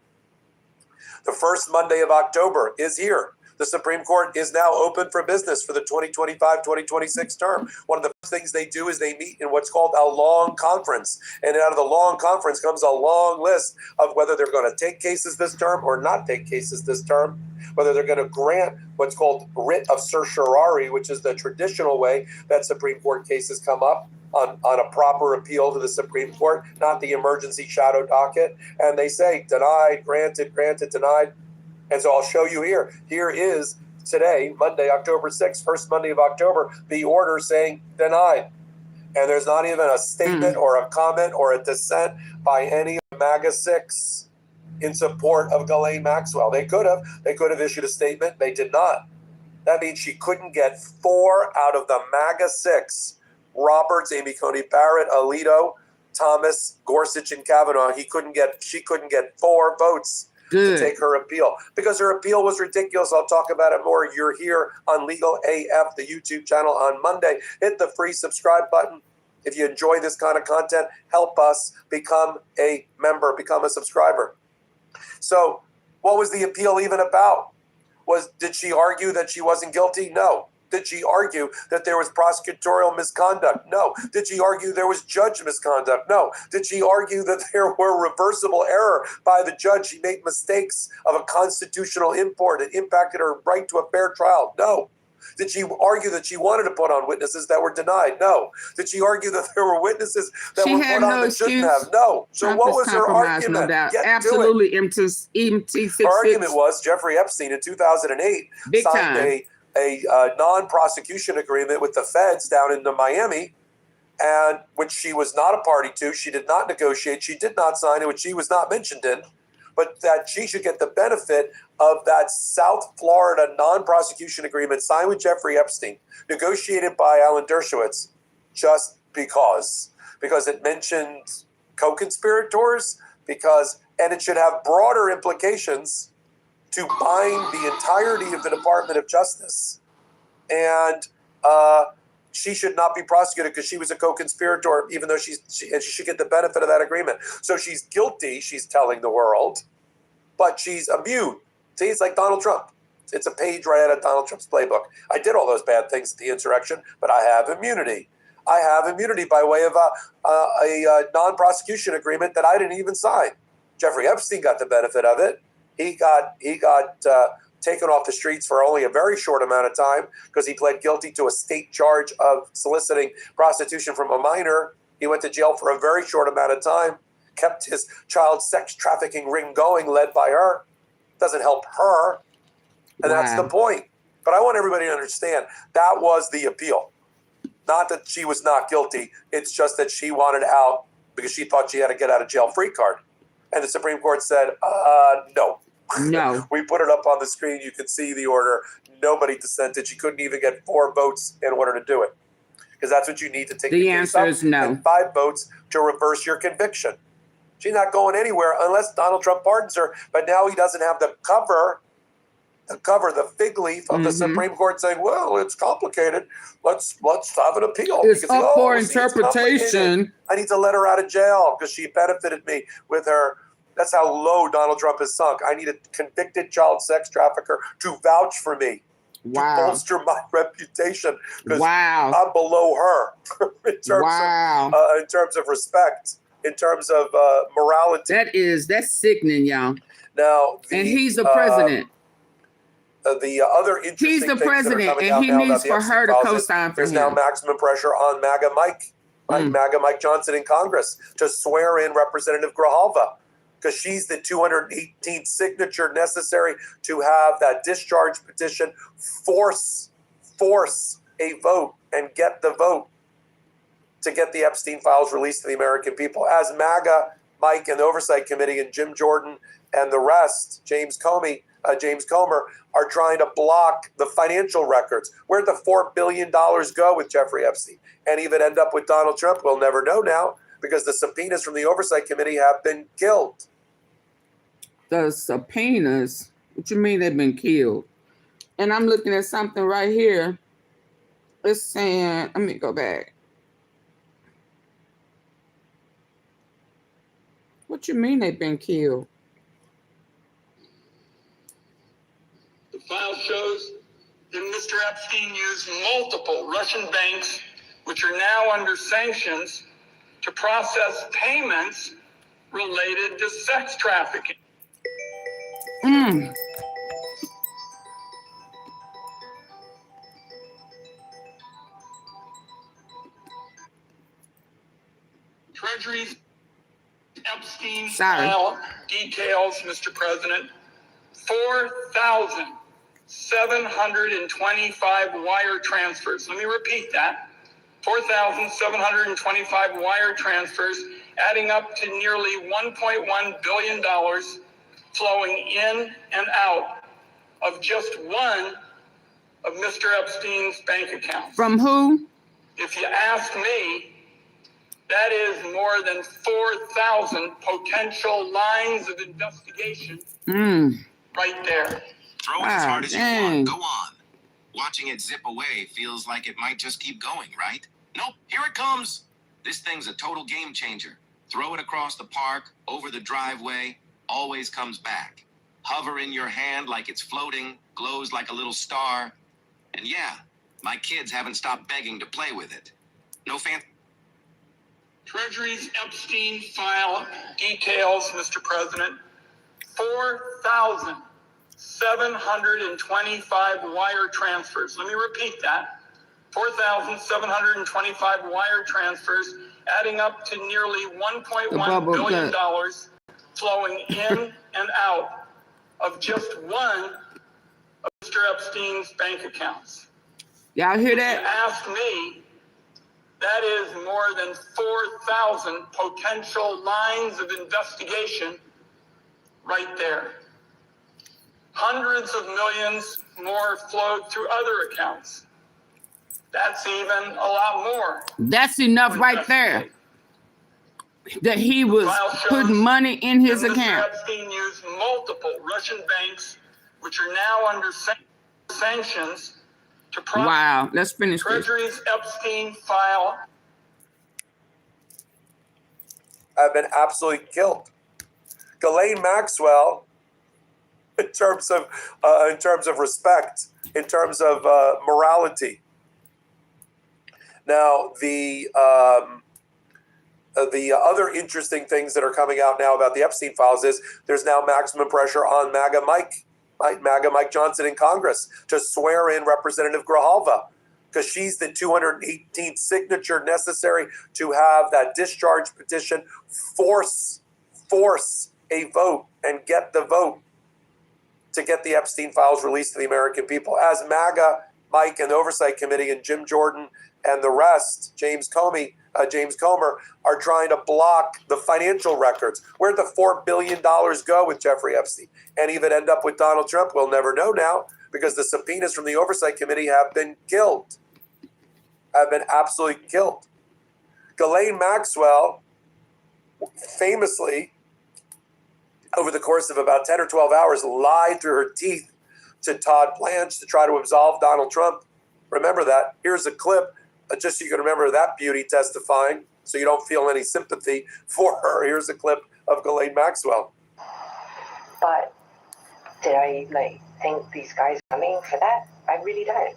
Speaker 11: The first Monday of October is here. The Supreme Court is now open for business for the 2025-2026 term. One of the first things they do is they meet in what's called a long conference. And out of the long conference comes a long list of whether they're going to take cases this term or not take cases this term, whether they're going to grant what's called writ of certiorari, which is the traditional way that Supreme Court cases come up on a proper appeal to the Supreme Court, not the emergency shadow docket. And they say denied, granted, denied. And so I'll show you here. Here is today, Monday, October 6th, first Monday of October, the order saying denied. And there's not even a statement or a comment or a dissent by any of the MAGA 6 in support of Ghislaine Maxwell. They could have issued a statement. They did not. That means she couldn't get 4 out of the MAGA 6, Roberts, Amy Coney Barrett, Alito, Thomas, Gorsuch, and Kavanaugh. She couldn't get 4 votes to take her appeal because her appeal was ridiculous. I'll talk about it more. You're here on Legal AF, the YouTube channel, on Monday. Hit the free subscribe button. If you enjoy this kind of content, help us become a member, become a subscriber. So what was the appeal even about? Did she argue that she wasn't guilty? No. Did she argue that there was prosecutorial misconduct? No. Did she argue there was judge misconduct? No. Did she argue that there were reversible error by the judge? She made mistakes of a constitutional import. It impacted her right to a fair trial? No. Did she argue that she wanted to put on witnesses that were denied? No. Did she argue that there were witnesses that were put on that shouldn't have? No. So what was her argument?
Speaker 1: No doubt. Absolutely.
Speaker 11: Her argument was Jeffrey Epstein in 2008 signed a non-prosecution agreement with the feds down in Miami, and which she was not a party to. She did not negotiate. She did not sign it, which she was not mentioned in, but that she should get the benefit of that South Florida non-prosecution agreement signed with Jeffrey Epstein, negotiated by Alan Dershowitz, just because it mentioned co-conspirators, and it should have broader implications to bind the entirety of the Department of Justice. And she should not be prosecuted because she was a co-conspirator, even though she should get the benefit of that agreement. So she's guilty, she's telling the world, but she's immune. See, it's like Donald Trump. It's a page right out of Donald Trump's playbook. I did all those bad things at the insurrection, but I have immunity. I have immunity by way of a non-prosecution agreement that I didn't even sign. Jeffrey Epstein got the benefit of it. He got taken off the streets for only a very short amount of time because he pled guilty to a state charge of soliciting prostitution from a minor. He went to jail for a very short amount of time, kept his child sex trafficking ring going, led by her. Doesn't help her. And that's the point. But I want everybody to understand that was the appeal. Not that she was not guilty. It's just that she wanted out because she thought she had a get out of jail free card. And the Supreme Court said, no.
Speaker 1: No.
Speaker 11: We put it up on the screen. You can see the order. Nobody dissented. She couldn't even get 4 votes in order to do it. Because that's what you need to take the case up. The answer is no. And 5 votes to reverse your conviction. She's not going anywhere unless Donald Trump pardons her. But now he doesn't have the fig leaf of the Supreme Court saying, well, it's complicated. Let's have an appeal.
Speaker 1: It's up for interpretation.
Speaker 11: I need to let her out of jail because she benefited me with her. That's how low Donald Trump has sunk. I need a convicted child sex trafficker to vouch for me.
Speaker 1: Wow.
Speaker 11: to bolster my reputation because
Speaker 1: Wow.
Speaker 11: I'm below her in terms of respect, in terms of morality.
Speaker 1: That's sickening, y'all.
Speaker 11: Now,
Speaker 1: and he's the president.
Speaker 11: The other interesting
Speaker 1: He's the
Speaker 11: things that are
Speaker 1: president,
Speaker 11: coming
Speaker 1: and
Speaker 11: out
Speaker 1: he
Speaker 11: now
Speaker 1: needs
Speaker 11: about the
Speaker 1: for
Speaker 11: Epstein
Speaker 1: her to
Speaker 11: files is
Speaker 1: co-sign for
Speaker 11: there's
Speaker 1: him.
Speaker 11: now maximum pressure on MAGA Mike, MAGA Mike Johnson in Congress to swear in Representative Grijalva, because she's the 218th signature necessary to have that discharge petition force a vote and get the vote to get the Epstein files released to the American people. As MAGA Mike and the Oversight Committee and Jim Jordan and the rest, James Comey, James Comer, are trying to block the financial records. Where'd the $4 billion go with Jeffrey Epstein? Any of it end up with Donald Trump? We'll never know now because the subpoenas from the Oversight Committee have been killed.
Speaker 1: The subpoenas? What you mean they've been killed? And I'm looking at something right here. It's saying, let me go back. What you mean they've been killed?
Speaker 12: The file shows that Mr. Epstein used multiple Russian banks, which are now under sanctions, to process payments related to sex trafficking. Treasury's Epstein file details, Mr. President, 4,725 wire transfers. Let me repeat that. 4,725 wire transfers, adding up to nearly $1.1 billion flowing in and out of just one of Mr. Epstein's bank accounts.
Speaker 1: From who?
Speaker 12: If you ask me, that is more than 4,000 potential lines of investigation right there.
Speaker 13: Throw it as hard as you want. Go on. Watching it zip away feels like it might just keep going, right? Nope, here it comes. This thing's a total game changer. Throw it across the park, over the driveway, always comes back. Hover in your hand like it's floating, glows like a little star. And yeah, my kids haven't stopped begging to play with it. No fancy.
Speaker 12: Treasury's Epstein file details, Mr. President, 4,725 wire transfers. Let me repeat that. 4,725 wire transfers, adding up to nearly $1.1 billion flowing in and out of just one of Mr. Epstein's bank accounts.
Speaker 1: Y'all hear that?
Speaker 12: If you ask me, that is more than 4,000 potential lines of investigation right there. Hundreds of millions more flowed through other accounts. That's even a lot more.
Speaker 1: That's enough right there. That he was putting money in his account.
Speaker 12: Mr. Epstein used multiple Russian banks, which are now under sanctions, to process.
Speaker 1: Wow, let's finish
Speaker 12: Treasury's Epstein file.
Speaker 11: Have been absolutely killed. Ghislaine Maxwell, in terms of respect, in terms of morality. Now, the other interesting things that are coming out now about the Epstein files is there's now maximum pressure on MAGA Mike Johnson in Congress to swear in Representative Grijalva, because she's the 218th signature necessary to have that discharge petition force a vote and get the vote to get the Epstein files released to the American people. As MAGA Mike and the Oversight Committee and Jim Jordan and the rest, James Comey, James Comer, are trying to block the financial records. Where'd the $4 billion go with Jeffrey Epstein? Any of it end up with Donald Trump? We'll never know now because the subpoenas from the Oversight Committee have been killed, have been absolutely killed. Ghislaine Maxwell famously, over the course of about 10 or 12 hours, lied through her teeth to Todd Blanche to try to absolve Donald Trump. Remember that. Here's a clip, just so you can remember that beauty testifying, so you don't feel any sympathy for her. Here's a clip of Ghislaine Maxwell.
Speaker 5: But did I think these guys are coming for that? I really don't.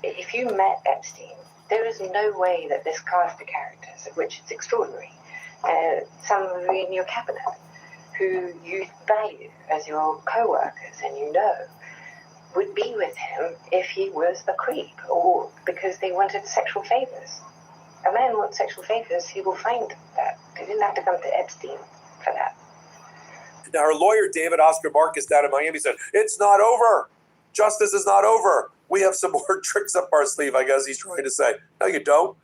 Speaker 5: If you met Epstein, there is no way that this cast of characters, of which it's extraordinary, some in your cabinet who you value as your co-workers and you know, would be with him if he was a creep or because they wanted sexual favors. A man wants sexual favors, he will find that. They didn't have to come to Epstein for that.
Speaker 11: Now, her lawyer, David Oscar Marcus, down in Miami said, it's not over. Justice is not over. We have some more tricks up our sleeve, I guess he's trying to say. No, you don't.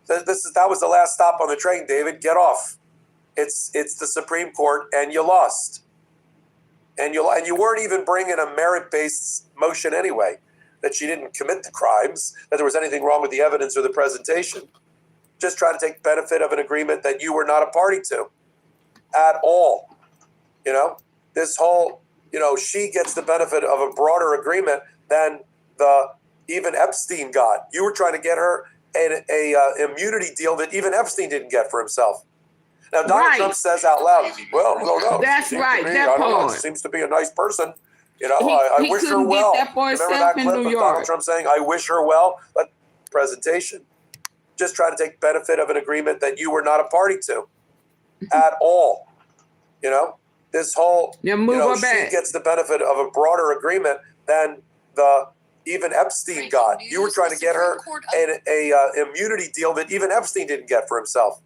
Speaker 11: That was the last stop on the train, David. Get off. It's the Supreme Court, and you lost. And you weren't even bringing a merit-based motion anyway, that she didn't commit the crimes, that there was anything wrong with the evidence or the presentation. Just trying to take benefit of an agreement that you were not a party to at all. This whole, she gets the benefit of a broader agreement than even Epstein got. You were trying to get her an immunity deal that even Epstein didn't get for himself. Now, Donald Trump says out loud, well, no.
Speaker 1: That's right. That part.
Speaker 11: Seems to be a nice person. I wish her well. Remember that clip of Donald Trump saying, I wish her well? That presentation. Just trying to take benefit of an agreement that you were not a party to at all. This whole, she gets the benefit of a broader agreement than even Epstein got. You were trying to get her an immunity deal that even Epstein didn't get for himself.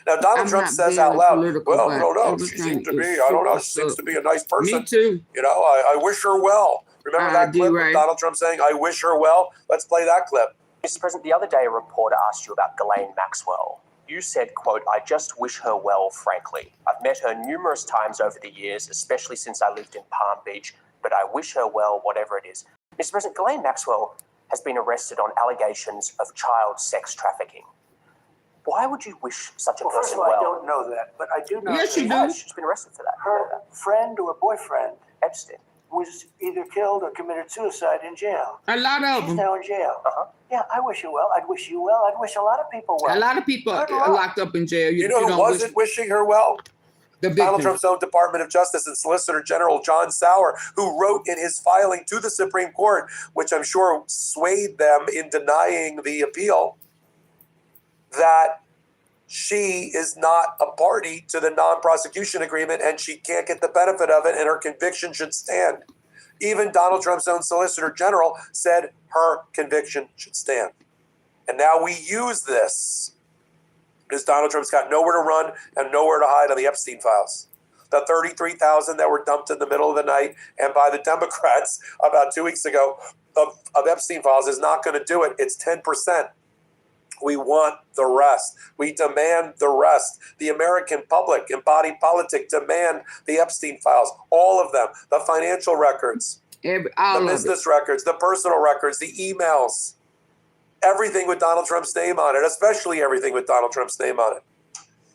Speaker 11: Now, Donald Trump says out loud, well, no, she seems to be, she seems to be a nice person.
Speaker 1: Me too.
Speaker 11: I wish her well. Remember that clip of Donald Trump saying, I wish her well? Let's play that clip.
Speaker 14: Mr. President, the other day a reporter asked you about Ghislaine Maxwell. You said, quote, I just wish her well, frankly. I've met her numerous times over the years, especially since I lived in Palm Beach, but I wish her well, whatever it is. Mr. President, Ghislaine Maxwell has been arrested on allegations of child sex trafficking. Why would you wish such a person well?
Speaker 15: I don't know that, but I do know
Speaker 1: yes,
Speaker 15: that
Speaker 14: she's been arrested for that.
Speaker 15: Her friend or boyfriend,
Speaker 14: Epstein,
Speaker 15: was either killed or committed suicide in jail.
Speaker 1: A lot of
Speaker 15: She's
Speaker 1: them.
Speaker 15: now in jail. Yeah, I wish you well. I'd wish you well. I'd wish a lot of people well.
Speaker 1: A lot of people are locked up in jail.
Speaker 11: You know who wasn't wishing her well? Donald Trump's own Department of Justice and Solicitor General John Sauer, who wrote in his filing to the Supreme Court, which I'm sure swayed them in denying the appeal, that she is not a party to the non-prosecution agreement and she can't get the benefit of it and her conviction should stand. Even Donald Trump's own Solicitor General said her conviction should stand. And now we use this because Donald Trump's got nowhere to run and nowhere to hide on the Epstein files. The 33,000 that were dumped in the middle of the night and by the Democrats about 2 weeks ago of Epstein files is not going to do it. It's 10%. We want the rest. We demand the rest. The American public, embodied politics, demand the Epstein files, all of them, the financial records, the business records, the personal records, the emails, everything with Donald Trump's name on it, especially everything with Donald Trump's name on it.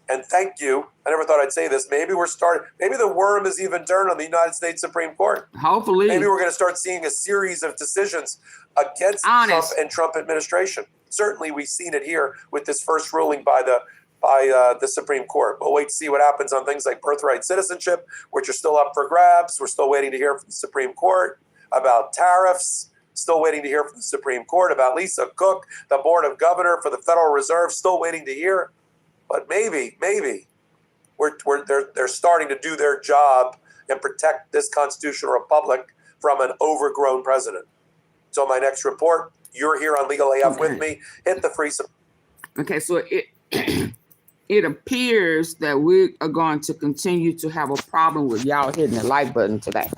Speaker 11: And thank you. I never thought I'd say this. Maybe maybe the worm is even turned on the United States Supreme Court.
Speaker 1: Hopefully.
Speaker 11: Maybe we're going to start seeing a series of decisions against Trump and Trump administration. Certainly, we've seen it here with this first ruling by the Supreme Court. We'll wait to see what happens on things like birthright citizenship, which are still up for grabs. We're still waiting to hear from the Supreme Court about tariffs. Still waiting to hear from the Supreme Court about Lisa Cook, the Board of Governor for the Federal Reserve. Still waiting to hear. But maybe they're starting to do their job and protect this constitutional republic from an overgrown president. So my next report. You're here on Legal AF with me. Hit the free.
Speaker 1: Okay, so it appears that we are going to continue to have a problem with y'all hitting the like button today.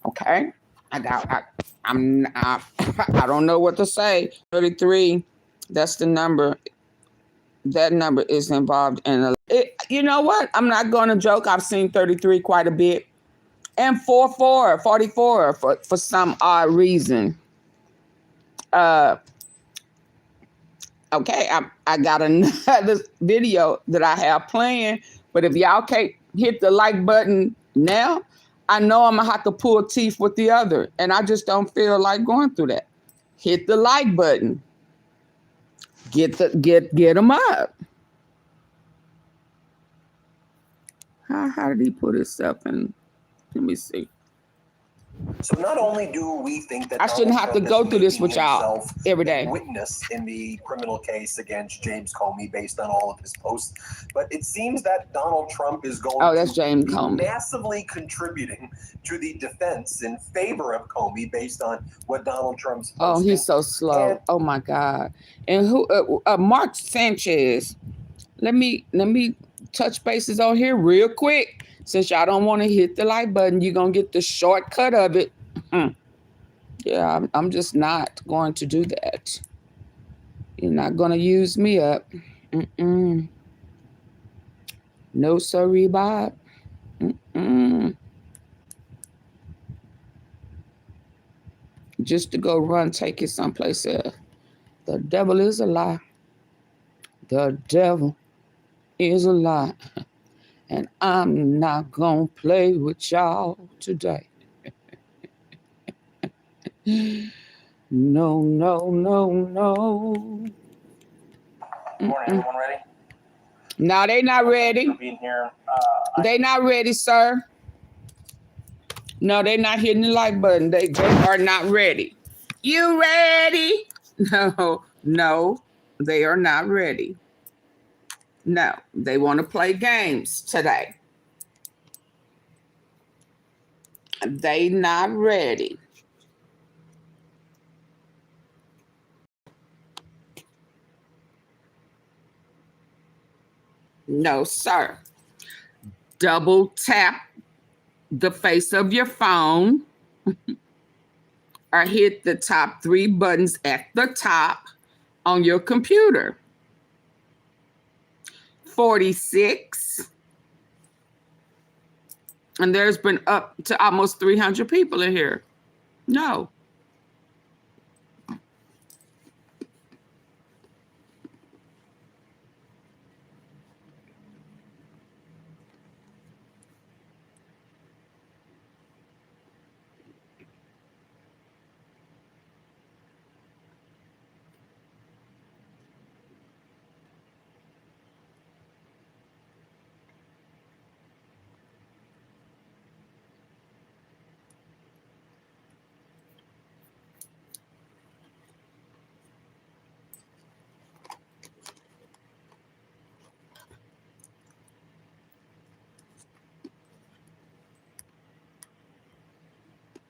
Speaker 1: Okay, I don't know what to say. 33, that's the number. That number is involved in you know what? I'm not going to joke. I've seen 33 quite a bit. And 44 for some odd reason. Okay, I got another video that I have playing, but if y'all can't hit the like button now, I know I'm gonna have to pull teeth with the other, and I just don't feel like going through that. Hit the like button. Get them up. How did he put himself in? Let me see.
Speaker 14: So not only do we think that
Speaker 1: I shouldn't have to go through this with y'all every day.
Speaker 14: Witness in the criminal case against James Comey based on all of his posts, but it seems that Donald Trump is going
Speaker 1: that's
Speaker 14: to
Speaker 1: James
Speaker 14: be
Speaker 1: Comey.
Speaker 14: massively contributing to the defense in favor of Comey based on what Donald Trump's posting.
Speaker 1: Oh, he's so slow. Oh my God. And who? Mark Sanchez. Let me touch bases on here real quick. Since y'all don't want to hit the like button, you're gonna get the shortcut of it. Yeah, I'm just not going to do that. You're not going to use me up. No, sorry, Bob. Just to go run, take it someplace else. The devil is a lie. The devil is a lie. And I'm not going to play with y'all today. No, no, no, no.
Speaker 16: Morning, everyone ready?
Speaker 1: No, they not ready.
Speaker 16: For being here.
Speaker 1: They not ready, sir. No, they're not hitting the like button. They are not ready. You ready? No, they are not ready. No, they want to play games today. They not ready. No, sir. Double tap the face of your phone or hit the top 3 buttons at the top on your computer. 46. And there's been up to almost 300 people in here. No.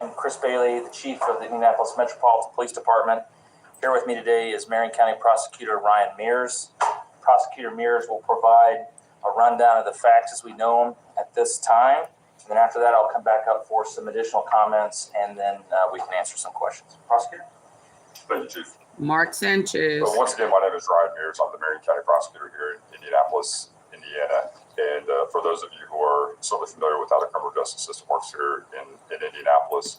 Speaker 16: I'm Chris Bailey, the chief of the Indianapolis Metropolitan Police Department. Here with me today is Marion County Prosecutor Ryan Mears. Prosecutor Mears will provide a rundown of the facts as we know them at this time. And then after that, I'll come back up for some additional comments, and then we can answer some questions. Prosecutor?
Speaker 17: Thank you, Chief.
Speaker 1: Mark Sanchez.
Speaker 17: So once again, my name is Ryan Mears. I'm the Marion County Prosecutor here in Indianapolis, Indiana. And for those of you who are certainly familiar with how the criminal justice system works here in Indianapolis,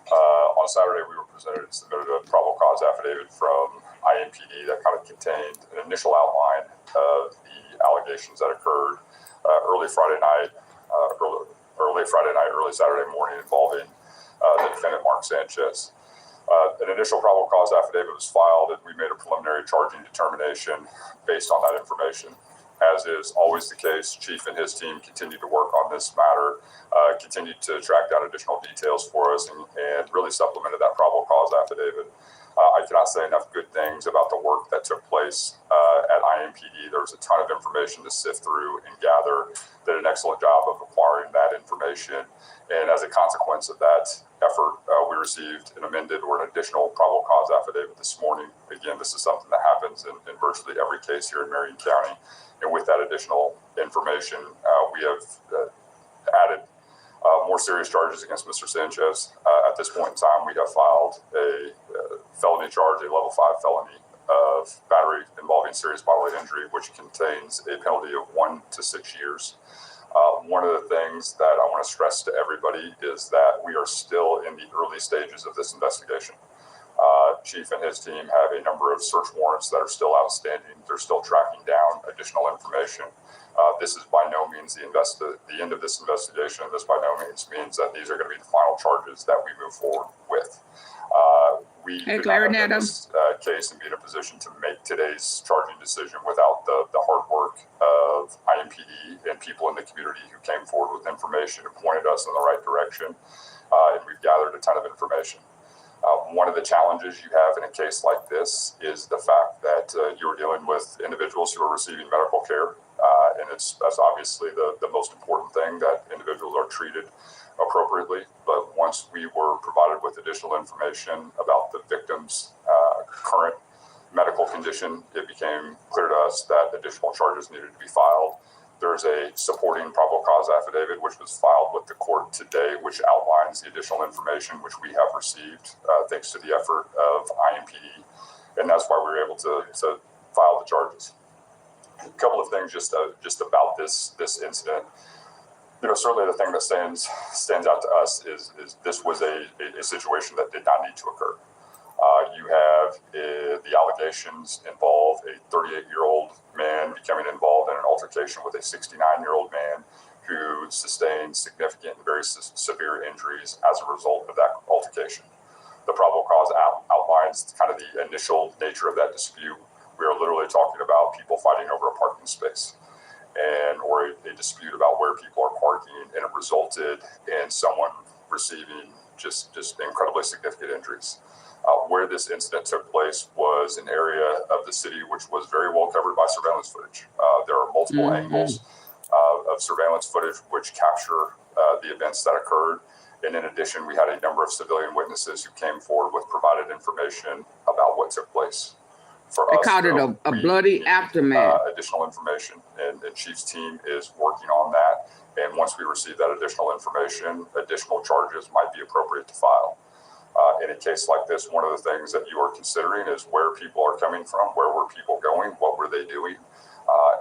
Speaker 17: on Saturday we were presented and submitted a probable cause affidavit from INPD that kind of contained an initial outline of the allegations that occurred early Saturday morning involving the defendant Mark Sanchez. An initial probable cause affidavit was filed, and we made a preliminary charging determination based on that information. As is always the case, Chief and his team continued to work on this matter, continued to track down additional details for us, and really supplemented that probable cause affidavit. I cannot say enough good things about the work that took place at INPD. There was a ton of information to sift through and gather. Did an excellent job of acquiring that information. And as a consequence of that effort, we received an amended or an additional probable cause affidavit this morning. Again, this is something that happens in virtually every case here in Marion County. And with that additional information, we have added more serious charges against Mr. Sanchez. At this point in time, we have filed a felony charge, a level 5 felony of battery involving serious bodily injury, which contains a penalty of 1 to 6 years. One of the things that I want to stress to everybody is that we are still in the early stages of this investigation. Chief and his team have a number of search warrants that are still outstanding. They're still tracking down additional information. This is by no means the end of this investigation. This by no means means that these are going to be the final charges that we move forward with. we could not have done this case and be in a position to make today's charging decision without the hard work of IMPD and people in the community who came forward with information and pointed us in the right direction. And we've gathered a ton of information. One of the challenges you have in a case like this is the fact that you're dealing with individuals who are receiving medical care. And that's obviously the most important thing, that individuals are treated appropriately. But once we were provided with additional information about the victim's current medical condition, it became clear to us that additional charges needed to be filed. There's a supporting probable cause affidavit, which was filed with the court today, which outlines the additional information which we have received thanks to the effort of IMPD. And that's why we were able to file the charges. A couple of things just about this incident. Certainly the thing that stands out to us is this was a situation that did not need to occur. You have the allegations involve a 38-year-old man becoming involved in an altercation with a 69-year-old man who sustained significant and very severe injuries as a result of that altercation. The probable cause outlines kind of the initial nature of that dispute. We are literally talking about people fighting over a parking space, or a dispute about where people are parking, and it resulted in someone receiving just incredibly significant injuries. Where this incident took place was an area of the city which was very well covered by surveillance footage. There are multiple angles of surveillance footage which capture the events that occurred. And in addition, we had a number of civilian witnesses who came forward with provided information about what took place.
Speaker 1: They called it a bloody aftermath.
Speaker 17: Additional information, and Chief's team is working on that. And once we receive that additional information, additional charges might be appropriate to file. In a case like this, one of the things that you are considering is where people are coming from, where were people going, what were they doing?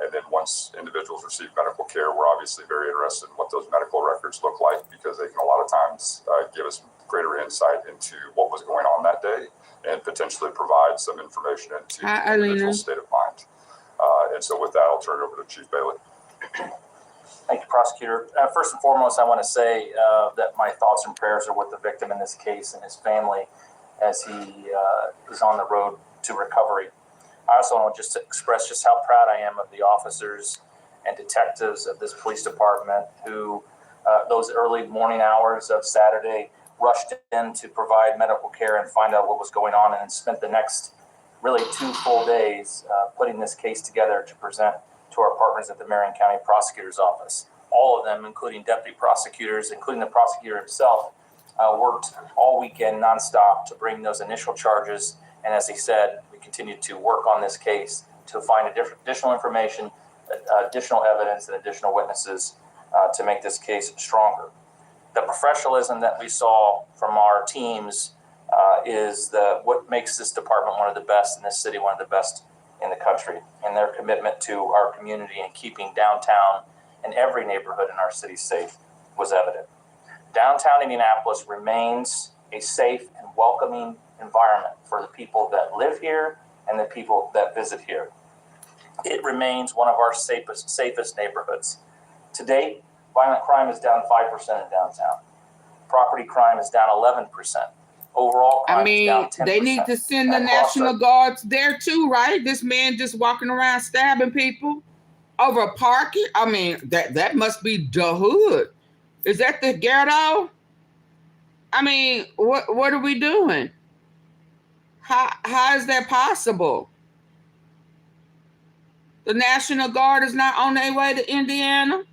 Speaker 17: And then once individuals receive medical care, we're obviously very interested in what those medical records look like, because they can a lot of times give us greater insight into what was going on that day and potentially provide some information into the individual's state of mind. And so with that, I'll turn it over to Chief Bailey.
Speaker 16: Thank you, Prosecutor. First and foremost, I want to say that my thoughts and prayers are with the victim in this case and his family as he is on the road to recovery. I also want to just express just how proud I am of the officers and detectives of this police department who, those early morning hours of Saturday, rushed in to provide medical care and find out what was going on, and spent the next really 2 full days putting this case together to present to our partners at the Marion County Prosecutor's Office. All of them, including deputy prosecutors, including the prosecutor himself, worked all weekend nonstop to bring those initial charges. And as he said, we continued to work on this case to find additional information, additional evidence, and additional witnesses to make this case stronger. The professionalism that we saw from our teams is what makes this department one of the best in this city, one of the best in the country, and their commitment to our community and keeping downtown and every neighborhood in our city safe was evident. Downtown Indianapolis remains a safe and welcoming environment for the people that live here and the people that visit here. It remains one of our safest neighborhoods. To date, violent crime is down 5% in downtown. Property crime is down 11%. Overall crime is down 10%.
Speaker 1: They need to send the National Guards there too, right? This man just walking around stabbing people over a parking. I mean, that must be the hood. Is that the ghetto? I mean, what are we doing? How is that possible? The National Guard is not on their way to Indiana?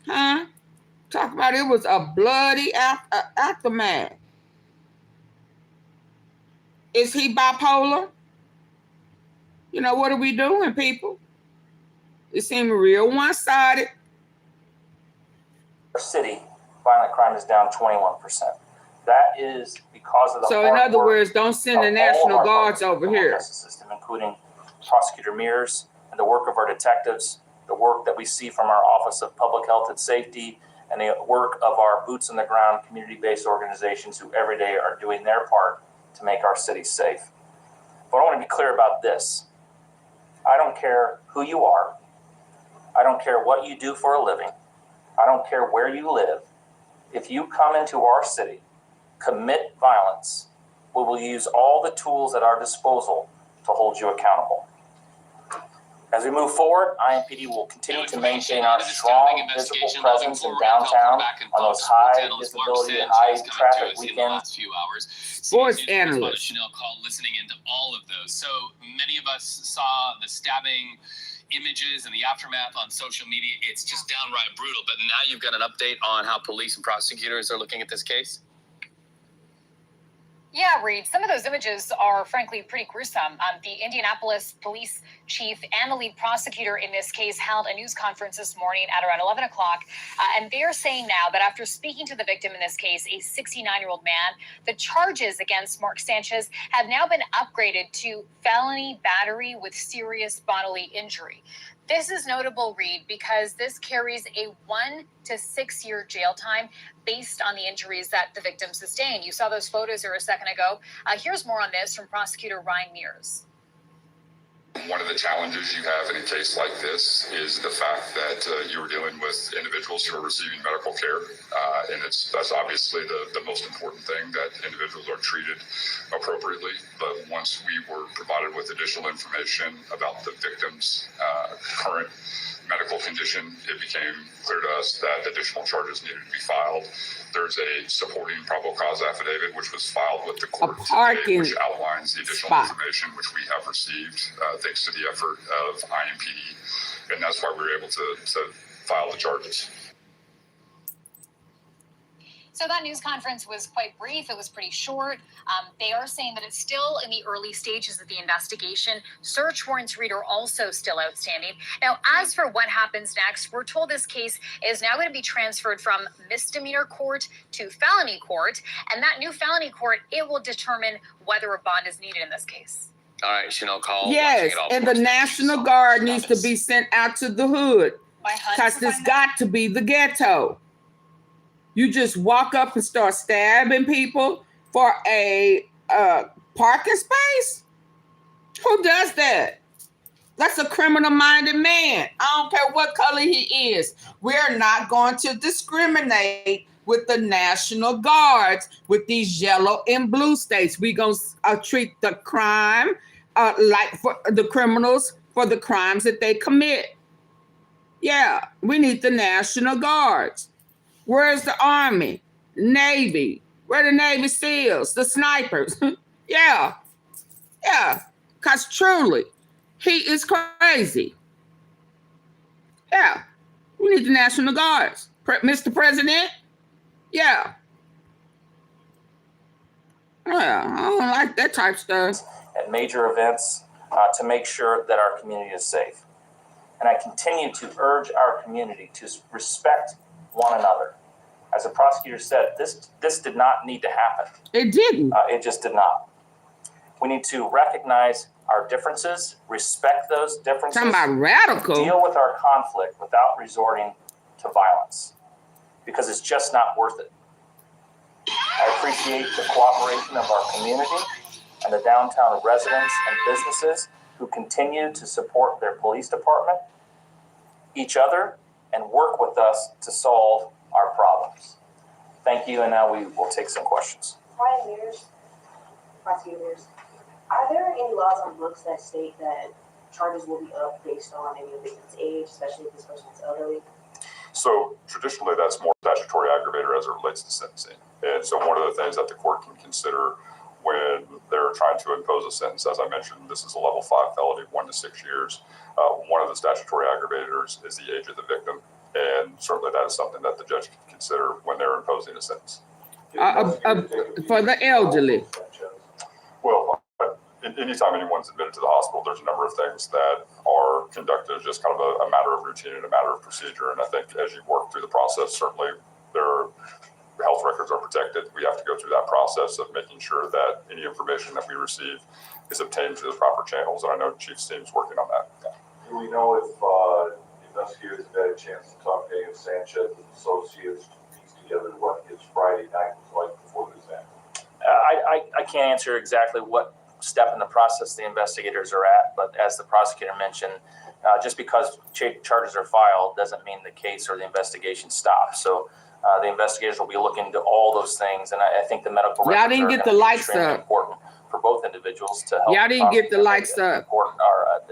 Speaker 1: Huh? Talk about it was a bloody aftermath. Is he bipolar? You know, what are we doing, people? It seems real one-sided.
Speaker 16: Our city, violent crime is down 21%. That is because of the
Speaker 1: So in other words, don't send the National Guards over here.
Speaker 16: System, including Prosecutor Mears and the work of our detectives, the work that we see from our Office of Public Health and Safety, and the work of our boots on the ground community-based organizations who every day are doing their part to make our city safe. But I want to be clear about this. I don't care who you are. I don't care what you do for a living. I don't care where you live. If you come into our city, commit violence, we will use all the tools at our disposal to hold you accountable. As we move forward, INPD will continue to maintain our strong, visible presence in downtown on those high visibility, high traffic weekends.
Speaker 1: Sports analyst.
Speaker 18: Chanel call listening into all of those. So many of us saw the stabbing images and the aftermath on social media. It's just downright brutal. But now you've got an update on how police and prosecutors are looking at this case?
Speaker 4: Yeah, Reed, some of those images are frankly pretty gruesome. The Indianapolis police chief and the lead prosecutor in this case held a news conference this morning at around 11 o'clock. And they're saying now that after speaking to the victim in this case, a 69-year-old man, the charges against Mark Sanchez have now been upgraded to felony battery with serious bodily injury. This is notable, Reed, because this carries a 1 to 6 year jail time based on the injuries that the victim sustained. You saw those photos here a second ago. Here's more on this from prosecutor Ryan Mears.
Speaker 17: One of the challenges you have in a case like this is the fact that you're dealing with individuals who are receiving medical care, and that's obviously the most important thing, that individuals are treated appropriately. But once we were provided with additional information about the victim's current medical condition, it became clear to us that additional charges needed to be filed. There's a supporting probable cause affidavit, which was filed with the court today, which outlines the additional information which we have received thanks to the effort of INPD, and that's why we were able to file the charges.
Speaker 4: So that news conference was quite brief. It was pretty short. They are saying that it's still in the early stages of the investigation. Search warrants, Reed, are also still outstanding. Now, as for what happens next, we're told this case is now going to be transferred from misdemeanor court to felony court. And that new felony court, it will determine whether a bond is needed in this case.
Speaker 18: All right, Chanel, call.
Speaker 1: Yes, and the National Guard needs to be sent out to the hood, because this got to be the ghetto. You just walk up and start stabbing people for a parking space? Who does that? That's a criminal-minded man. I don't care what color he is. We're not going to discriminate with the National Guards with these yellow and blue states. We're going to treat the crime like for the criminals for the crimes that they commit. Yeah, we need the National Guards. Where's the Army, Navy? Where are the Navy SEALs, the snipers? Yeah, because truly, he is crazy. Yeah, we need the National Guards. Mr. President? Yeah, I don't like that type of stuff.
Speaker 16: At major events to make sure that our community is safe. And I continue to urge our community to respect one another. As the prosecutor said, this did not need to happen.
Speaker 1: It didn't.
Speaker 16: It just did not. We need to recognize our differences, respect those differences.
Speaker 1: Talking about radical.
Speaker 16: Deal with our conflict without resorting to violence, because it's just not worth it. I appreciate the cooperation of our community and the downtown residents and businesses who continue to support their police department, each other, and work with us to solve our problems. Thank you, and now we will take some questions.
Speaker 19: Ryan Mears, prosecutors, are there any laws on books that state that charges will be up based on any of the victim's age, especially if this person's elderly?
Speaker 17: So traditionally, that's more statutory aggravator as it relates to sentencing. And so one of the things that the court can consider when they're trying to impose a sentence, as I mentioned, this is a level 5 felony, 1 to 6 years. One of the statutory aggravators is the age of the victim. And certainly that is something that the judge can consider when they're imposing a sentence.
Speaker 1: For the elderly.
Speaker 17: Well, anytime anyone's admitted to the hospital, there's a number of things that are conducted as just kind of a matter of routine and a matter of procedure. And I think as you work through the process, certainly their health records are protected. We have to go through that process of making sure that any information that we receive is obtained through the proper channels. And I know Chief's team is working on that.
Speaker 20: Do we know if investigators have had a chance to talk to any of Sanchez's associates to piece together what his Friday night was like before this happened?
Speaker 16: I can't answer exactly what step in the process the investigators are at, but as the prosecutor mentioned, just because charges are filed doesn't mean the case or the investigation stops. So the investigators will be looking into all those things, and I think the medical records
Speaker 1: Y'all didn't get the lights up.
Speaker 16: important for both individuals to help.
Speaker 1: Y'all didn't get the lights up.
Speaker 16: Important are